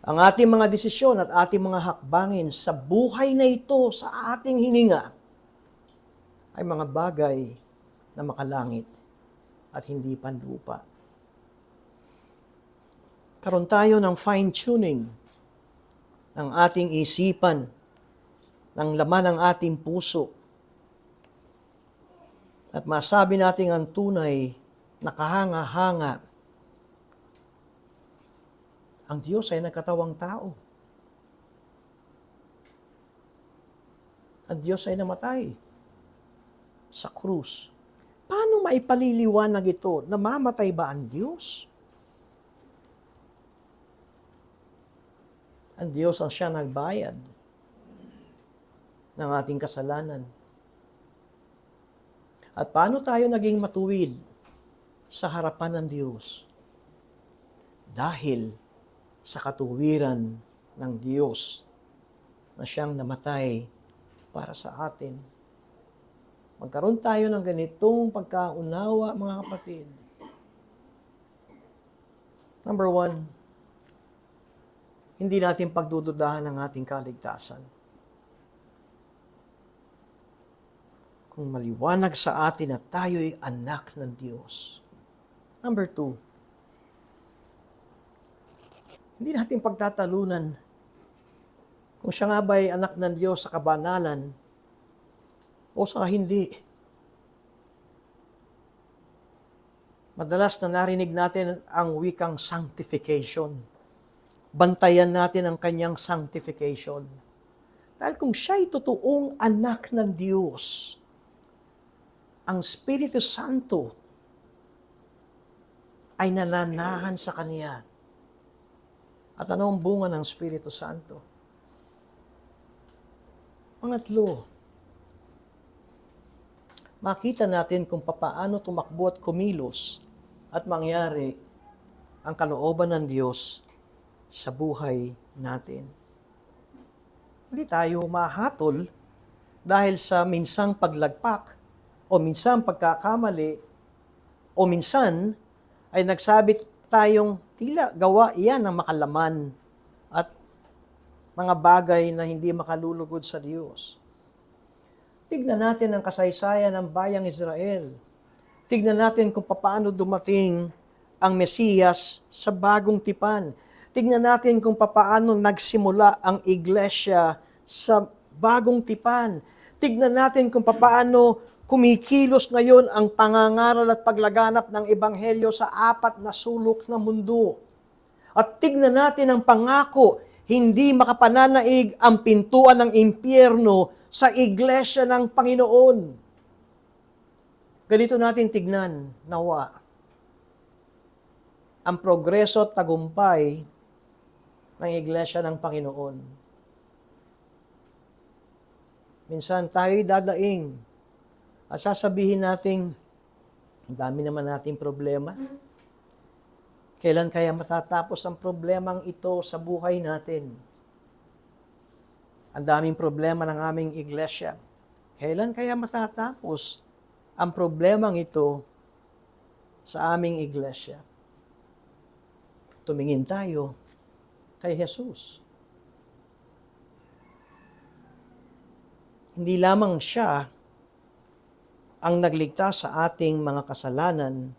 Speaker 1: ang ating mga desisyon at ating mga hakbangin sa buhay na ito, sa ating hininga, ay mga bagay na makalangit at hindi panlupa. Karoon tayo ng fine-tuning ng ating isipan, ng laman ng ating puso, at masabi natin ang tunay na kahanga-hanga. Ang Diyos ay nagkatawang tao. Ang Diyos ay namatay sa krus. Paano maipaliliwanag ito? Namamatay ba ang Diyos? Ang Diyos ang siya nagbayad ng ating kasalanan. At paano tayo naging matuwid sa harapan ng Diyos? Dahil sa katuwiran ng Diyos na siyang namatay para sa atin. Magkaroon tayo ng ganitong pagkaunawa, mga kapatid. Number 1, hindi natin pagdududahan ang ating kaligtasan. Kung maliwanag sa atin na tayo'y anak ng Diyos. Number 2, hindi natin pagtatalunan kung siya nga ba'y anak ng Diyos sa kabanalan o sa hindi. Madalas na narinig natin ang wikang sanctification. Bantayan natin ang kanyang sanctification. Dahil kung siya'y totoong anak ng Diyos, ang Espiritu Santo ay nananahan sa Kanya. At ano ang bunga ng Espiritu Santo? Pangatlo, makita natin kung papaano tumakbo at kumilos at mangyari ang kalooban ng Diyos sa buhay natin. Hindi tayo mahatol dahil sa minsang paglagpak o minsang pagkakamali o minsan ay nagsabit tayong tila gawa iyan ng makalaman at mga bagay na hindi makalulugod sa Diyos. Tignan natin ang kasaysayan ng bayang Israel. Tignan natin kung paano dumating ang Mesiyas sa bagong tipan. Tignan natin kung paano nagsimula ang iglesia sa bagong tipan. Tignan natin kung paano kumikilos ngayon ang pangangaral at paglaganap ng Ebanghelyo sa 4 na sulok ng mundo. At tignan natin ang pangako, hindi makapananaig ang pintuan ng impyerno sa iglesia ng Panginoon. Ganito natin tignan, nawa, ang progreso at tagumpay ng iglesia ng Panginoon. Minsan tayo'y dadaing at sasabihin natin, ang dami naman nating problema. Kailan kaya matatapos ang problemang ito sa buhay natin? Ang daming problema ng aming iglesia. Kailan kaya matatapos ang problemang ito sa aming iglesia? Tumingin tayo kay Jesus. Hindi lamang siya ang nagligtas sa ating mga kasalanan,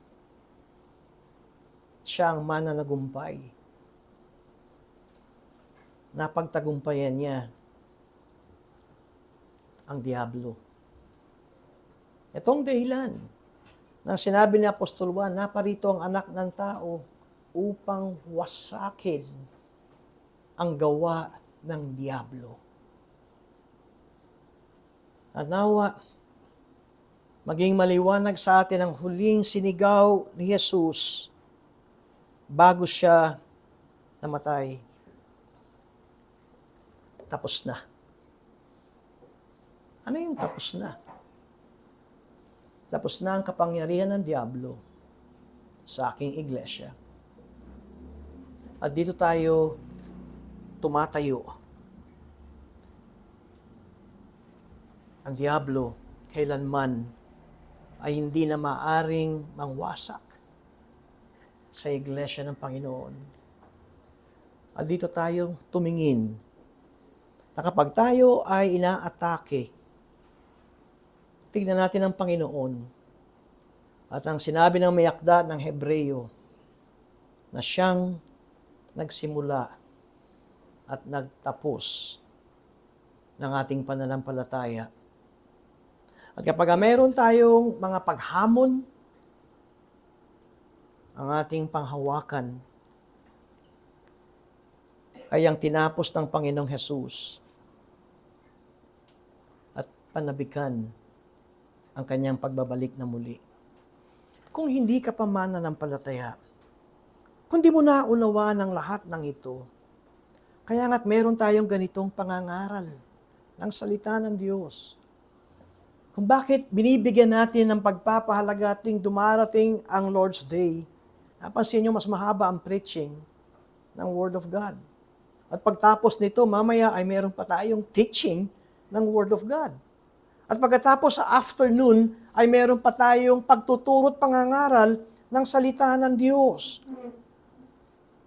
Speaker 1: siya ang mananagumpay. Napagtagumpayan niya ang diablo. Itong dahilan na sinabi ni Apostol Juan, naparito ang anak ng tao upang wasakin ang gawa ng diablo. At nawa, maging maliwanag sa atin ang huling sinigaw ni Jesus bago siya namatay. Tapos na. Ano yung tapos na? Tapos na ang kapangyarihan ng diablo sa aking iglesia. At dito tayo tumatayo. Ang diablo kailanman ay hindi na maaring mangwasak sa iglesia ng Panginoon. At dito tayo tumingin na kapag tayo ay inaatake, tignan natin ang Panginoon at ang sinabi ng may akda ng Hebreyo na siyang nagsimula at nagtapos ng ating pananampalataya. At kapag mayroon tayong mga paghamon, ang ating panghawakan ay ang tinapos ng Panginoong Hesus at panabikan ang kanyang pagbabalik na muli. Kung hindi ka pa mananampalataya, kung di mo naunawaan ang lahat ng ito, kaya nga't meron tayong ganitong pangangaral. ng salita ng Diyos. Kung bakit binibigyan natin ng pagpapahalaga ating dumarating ang Lord's Day, napansin nyo mas mahaba ang preaching ng Word of God. At pagtapos nito, mamaya ay meron pa tayong teaching ng Word of God. At pagkatapos sa afternoon, ay meron pa tayong pagtuturo at pangangaral ng salita ng Diyos.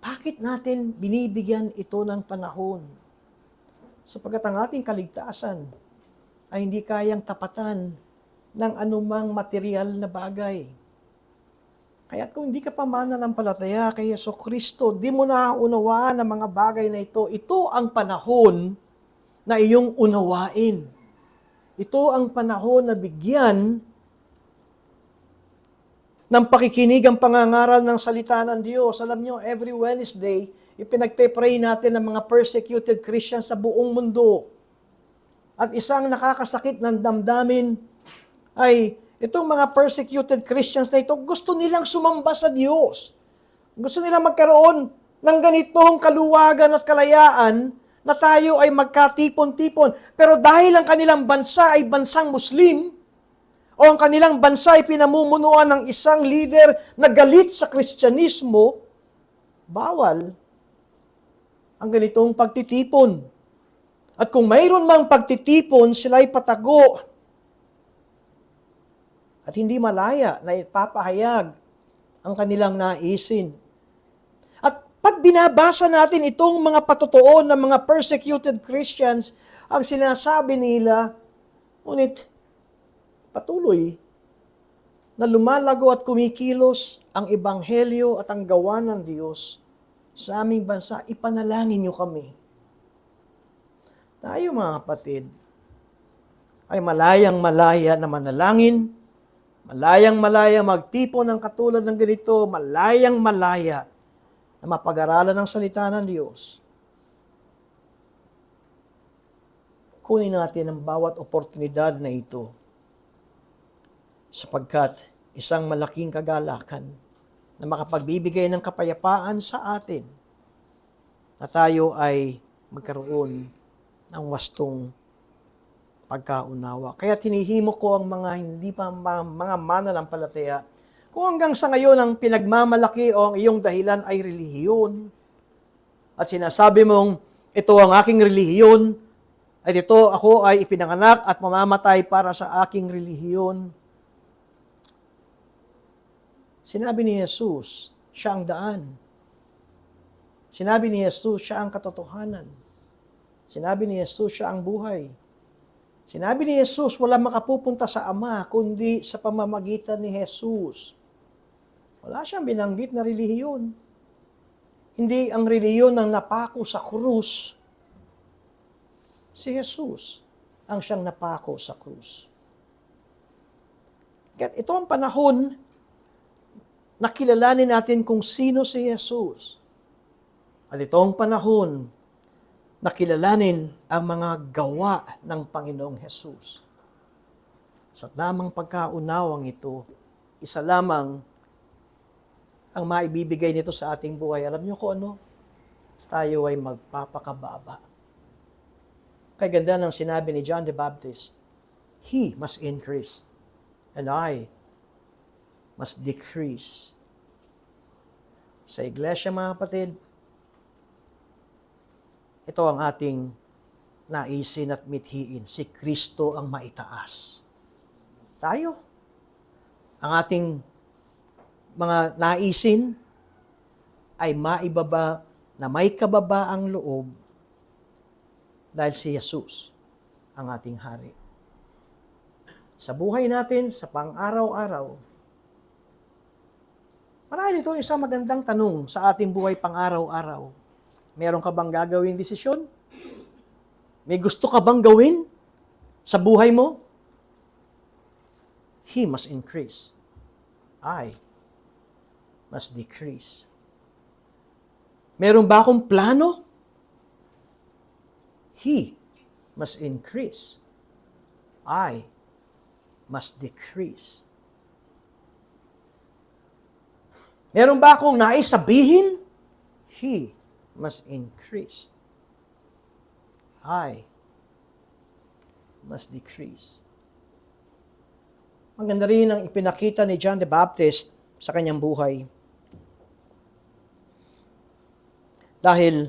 Speaker 1: Bakit natin binibigyan ito ng panahon? Sapagkat ang ating kaligtasan ay hindi kayang tapatan ng anumang material na bagay. Kaya kung hindi ka pa mananampalataya kay Jesucristo, di mo na unawaan ang mga bagay na ito. Ito ang panahon na iyong unawain. Ito ang panahon na bigyan ng pakikinig ang pangangaral ng salita ng Diyos. Alam nyo, every Wednesday, ipinagpe-pray natin ang mga persecuted Christians sa buong mundo. At isang nakakasakit ng damdamin ay itong mga persecuted Christians na ito, gusto nilang sumamba sa Diyos. Gusto nilang magkaroon ng ganitong kaluwagan at kalayaan na tayo ay magkatipon-tipon. Pero dahil ang kanilang bansa ay bansang Muslim, o ang kanilang bansa ay pinamumunuan ng isang leader na galit sa Kristyanismo, bawal ang ganitong pagtitipon. At kung mayroon mang pagtitipon, sila ay patago at hindi malaya na ipapahayag ang kanilang naisin. At pag binabasa natin itong mga patutuon ng mga persecuted Christians, ang sinasabi nila, ngunit patuloy na lumalago at kumikilos ang ebanghelyo at ang gawa ng Diyos sa aming bansa, ipanalangin niyo kami. Tayo mga kapatid, ay malayang-malaya na manalangin, malayang-malaya magtipon ng katulad ng ganito, malayang-malaya na mapag-aralan ng salita ng Diyos. Kunin natin ang bawat oportunidad na ito sapagkat isang malaking kagalakan na makapagbibigay ng kapayapaan sa atin na tayo ay magkaroon ng wastong pagkaunawa. Kaya tinihimo ko ang mga hindi pa mga mananampalataya. Kung hanggang sa ngayon ang pinagmamalaki o ang iyong dahilan ay relihiyon, at sinasabi mong, ito ang aking relihiyon, at ito ako ay ipinanganak at mamamatay para sa aking relihiyon. Sinabi ni Jesus, siya ang daan. Sinabi ni Jesus, siya ang katotohanan. Sinabi ni Jesus, siya ang buhay. Sinabi ni Jesus, wala makapupunta sa Ama, kundi sa pamamagitan ni Jesus. Wala siyang binanggit na relihiyon. Hindi ang relihiyon ng napako sa krus. Si Jesus ang siyang napako sa krus. Kaya ito ang panahon na kilalanin natin kung sino si Jesus. At ito ang panahon na kilalanin ang mga gawa ng Panginoong Jesus. Sa tamang pagkaunawang ito, isa lamang ang maibibigay nito sa ating buhay. Alam niyo kung ano? Tayo ay magpapakababa. Kaya ganda ng sinabi ni John the Baptist, He must increase, and I must decrease. Sa iglesia, mga kapatid, ito ang ating naisin at mithiin. Si Kristo ang maitaas. Tayo, ang ating mga naisin ay maibaba na may kababaang loob dahil si Jesus ang ating hari. Sa buhay natin, sa pang-araw-araw, marahil ito isang magandang tanong sa ating buhay pang-araw-araw. Meron ka bang gagawing desisyon? May gusto ka bang gawin sa buhay mo? He must increase. I must decrease. Meron ba akong plano? He must increase. I must decrease. Meron ba akong nais sabihin? He must increase. I must decrease. Maganda rin ang ipinakita ni John the Baptist sa kanyang buhay. Dahil,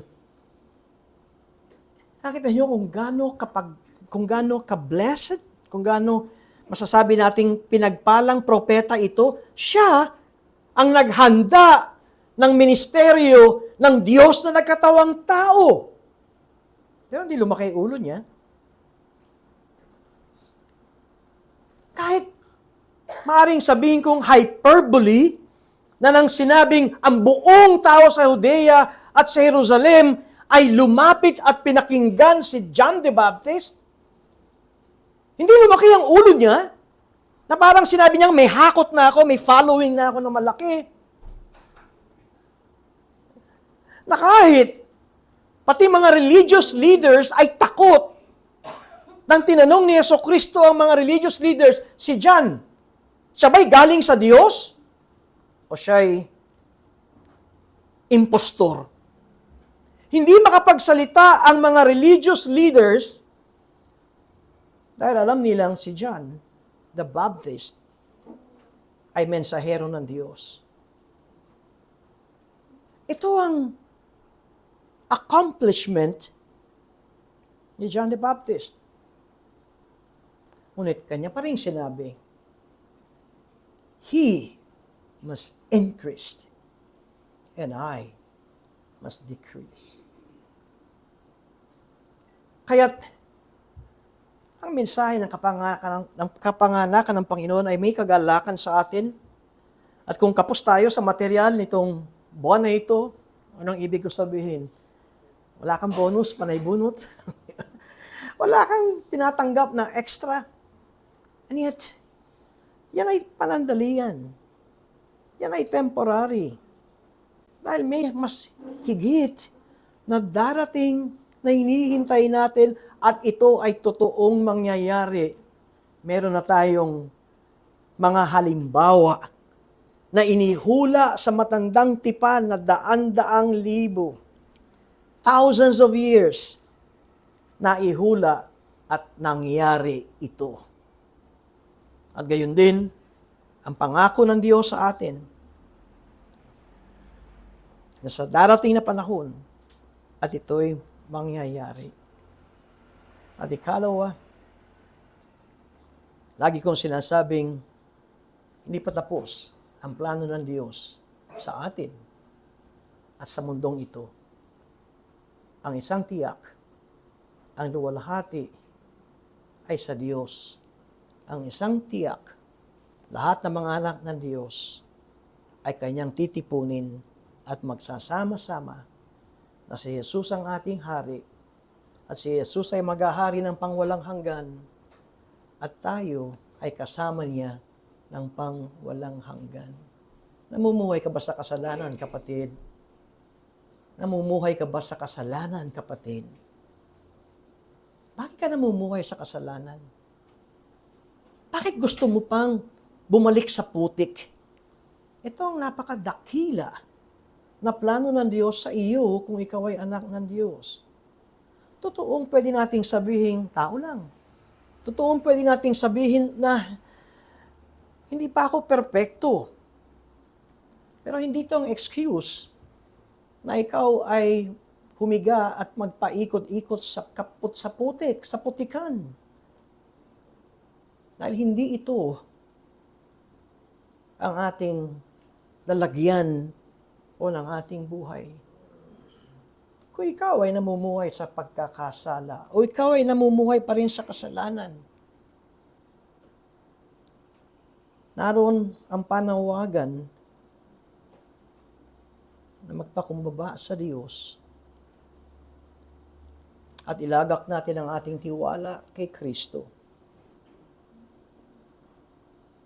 Speaker 1: nakita niyo kung gaano ka-blessed, kung gaano masasabi nating pinagpalang propeta ito, siya ang naghanda ng ministeryo ng Diyos na nagkatawang tao. Pero hindi lumaki ang ulo niya. Kahit maaring sabihin kong hyperbole na nang sinabing ang buong tao sa Judea at sa Jerusalem ay lumapit at pinakinggan si John the Baptist, hindi lumaki ang ulo niya na parang sinabi niya, may hakot na ako, may following na ako na malaki. Na kahit pati mga religious leaders ay takot nang tinanong ni Jesucristo ang mga religious leaders, si John, siya ba'y galing sa Diyos? O siya'y impostor? Hindi makapagsalita ang mga religious leaders dahil alam nilang si John the Baptist ay mensahero ng Diyos. Ito ang accomplishment ni John the Baptist. Ngunit kanya pa rin sinabi, He must increase and I must decrease. Kaya't ang mensahe ng kapanganakan ng Panginoon ay may kagalakan sa atin. At kung kapos tayo sa material nitong buwan na ito, anong ibig ko sabihin? Wala kang bonus, panay bunot. Wala kang tinatanggap na extra. And yet, yan ay panandalian. Yan ay temporary. Dahil may mas higit na darating na hinihintay natin at ito ay totoong mangyayari. Meron na tayong mga halimbawa na inihula sa matandang tipan na daan-daang libo. Thousands of years na ihula at nangyari ito. At gayon din, ang pangako ng Diyos sa atin na sa darating na panahon at ito'y mangyayari. At ikalawa, lagi kong sinasabing hindi pa tapos ang plano ng Diyos sa atin at sa mundong ito. Ang isang tiyak, ang luwalhati ay sa Diyos. Ang isang tiyak, lahat ng mga anak ng Diyos ay kanyang titipunin at magsasama-sama na si Jesus ang ating hari at si Jesus ay maghahari ng pangwalang hanggan at tayo ay kasama niya ng pangwalang hanggan. Namumuhay ka ba sa kasalanan, kapatid? Namumuhay ka ba sa kasalanan, kapatid? Bakit ka namumuhay sa kasalanan? Bakit gusto mo pang bumalik sa putik? Ito ang napakadakila na plano ng Diyos sa iyo kung ikaw ay anak ng Diyos. Totoong pwede nating sabihin, tao lang. Totoong pwede nating sabihin na hindi pa ako perpekto. Pero hindi itong excuse na ikaw ay humiga at magpaikot-ikot sa kaput sa putik, sa putikan. Dahil hindi ito ang ating lalagyan o ng ating buhay. Kung ikaw ay namumuhay sa pagkakasala, o ikaw ay namumuhay pa rin sa kasalanan, naroon ang panawagan na magpakumbaba sa Diyos at ilagak natin ang ating tiwala kay Kristo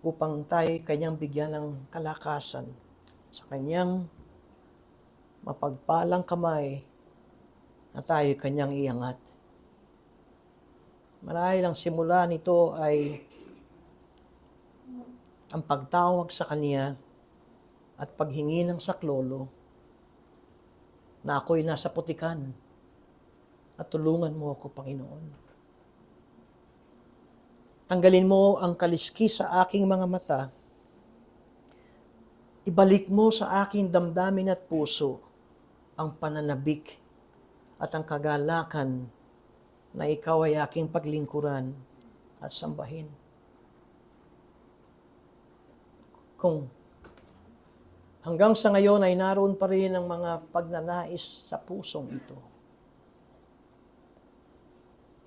Speaker 1: upang tayo kanyang bigyan ng kalakasan sa kanyang mapagpalang kamay na tayo kanyang iangat. Marahil ang simula nito ay ang pagtawag sa kanya at paghingi ng saklolo na ako'y nasa putikan at tulungan mo ako, Panginoon. Tanggalin mo ang kaliskis sa aking mga mata. Ibalik mo sa aking damdamin at puso ang pananabik at ang kagalakan na ikaw ay aking paglingkuran at sambahin. Kung hanggang sa ngayon ay naroon pa rin ang mga pagnanais sa pusong ito,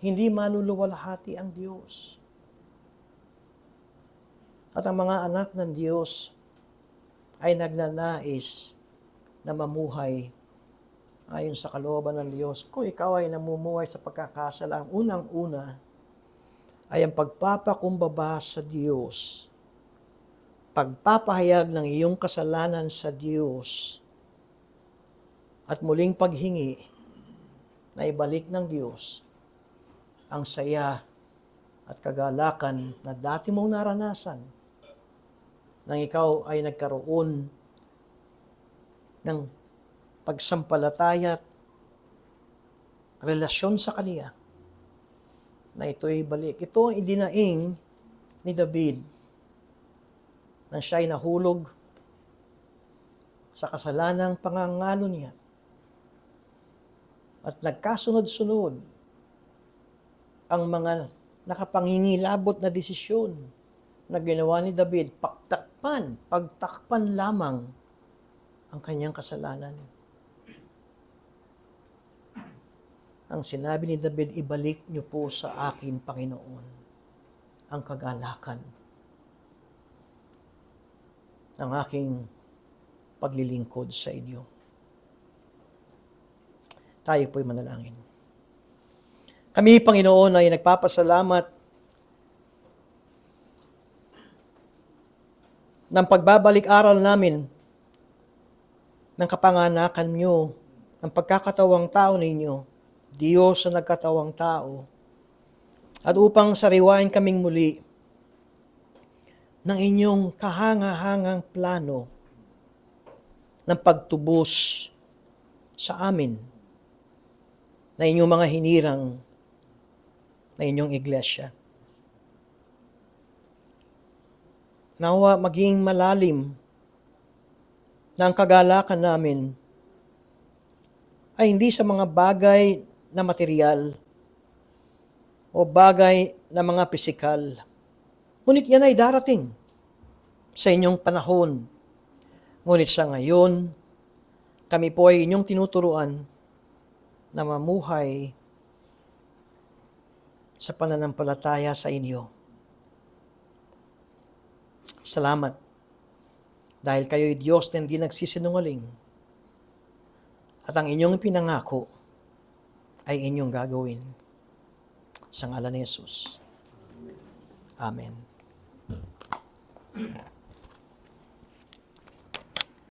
Speaker 1: hindi maluluwalhati ang Diyos. At ang mga anak ng Diyos ay nagnanais na mamuhay ayon sa kalooban ng Diyos. Kung ikaw ay namumuhay sa pagkakasala, ang unang-una ay ang pagpapakumbaba sa Diyos, pagpapahayag ng iyong kasalanan sa Diyos, at muling paghingi na ibalik ng Diyos ang saya at kagalakan na dati mong naranasan nang ikaw ay nagkaroon ng pagsampalataya at relasyon sa Kanya, na ito'y balik. Ito ang idinaing ni David nang siya'y nahulog sa kasalanang pangangalo niya at nagkasunod-sunod ang mga nakapangingilabot na desisyon na ginawa ni David, pagtakpan lamang ang kanyang kasalanan. Ang sinabi ni David, ibalik niyo po sa akin, Panginoon, ang kagalakan ng aking paglilingkod sa inyo. Tayo po'y manalangin. Kami, Panginoon, ay nagpapasalamat ng pagbabalik-aral namin ng kapanganakan niyo, ng pagkakatawang tao ninyo, Diyos na nagkatawang tao, at upang sariwain kaming muli ng inyong kahanga-hangang plano ng pagtubos sa amin na inyong mga hinirang na inyong iglesia. Nawa maging malalim na ang kagalakan namin ay hindi sa mga bagay na material o bagay na mga pisikal. Ngunit yan ay darating sa inyong panahon. Ngunit sa ngayon, kami po ay inyong tinuturuan na mamuhay sa pananampalataya sa inyo. Salamat dahil kayo'y Diyos na hindi nagsisinungaling at ang inyong pinangako ay inyong gagawin. Sa ngalan ni Jesus. Amen.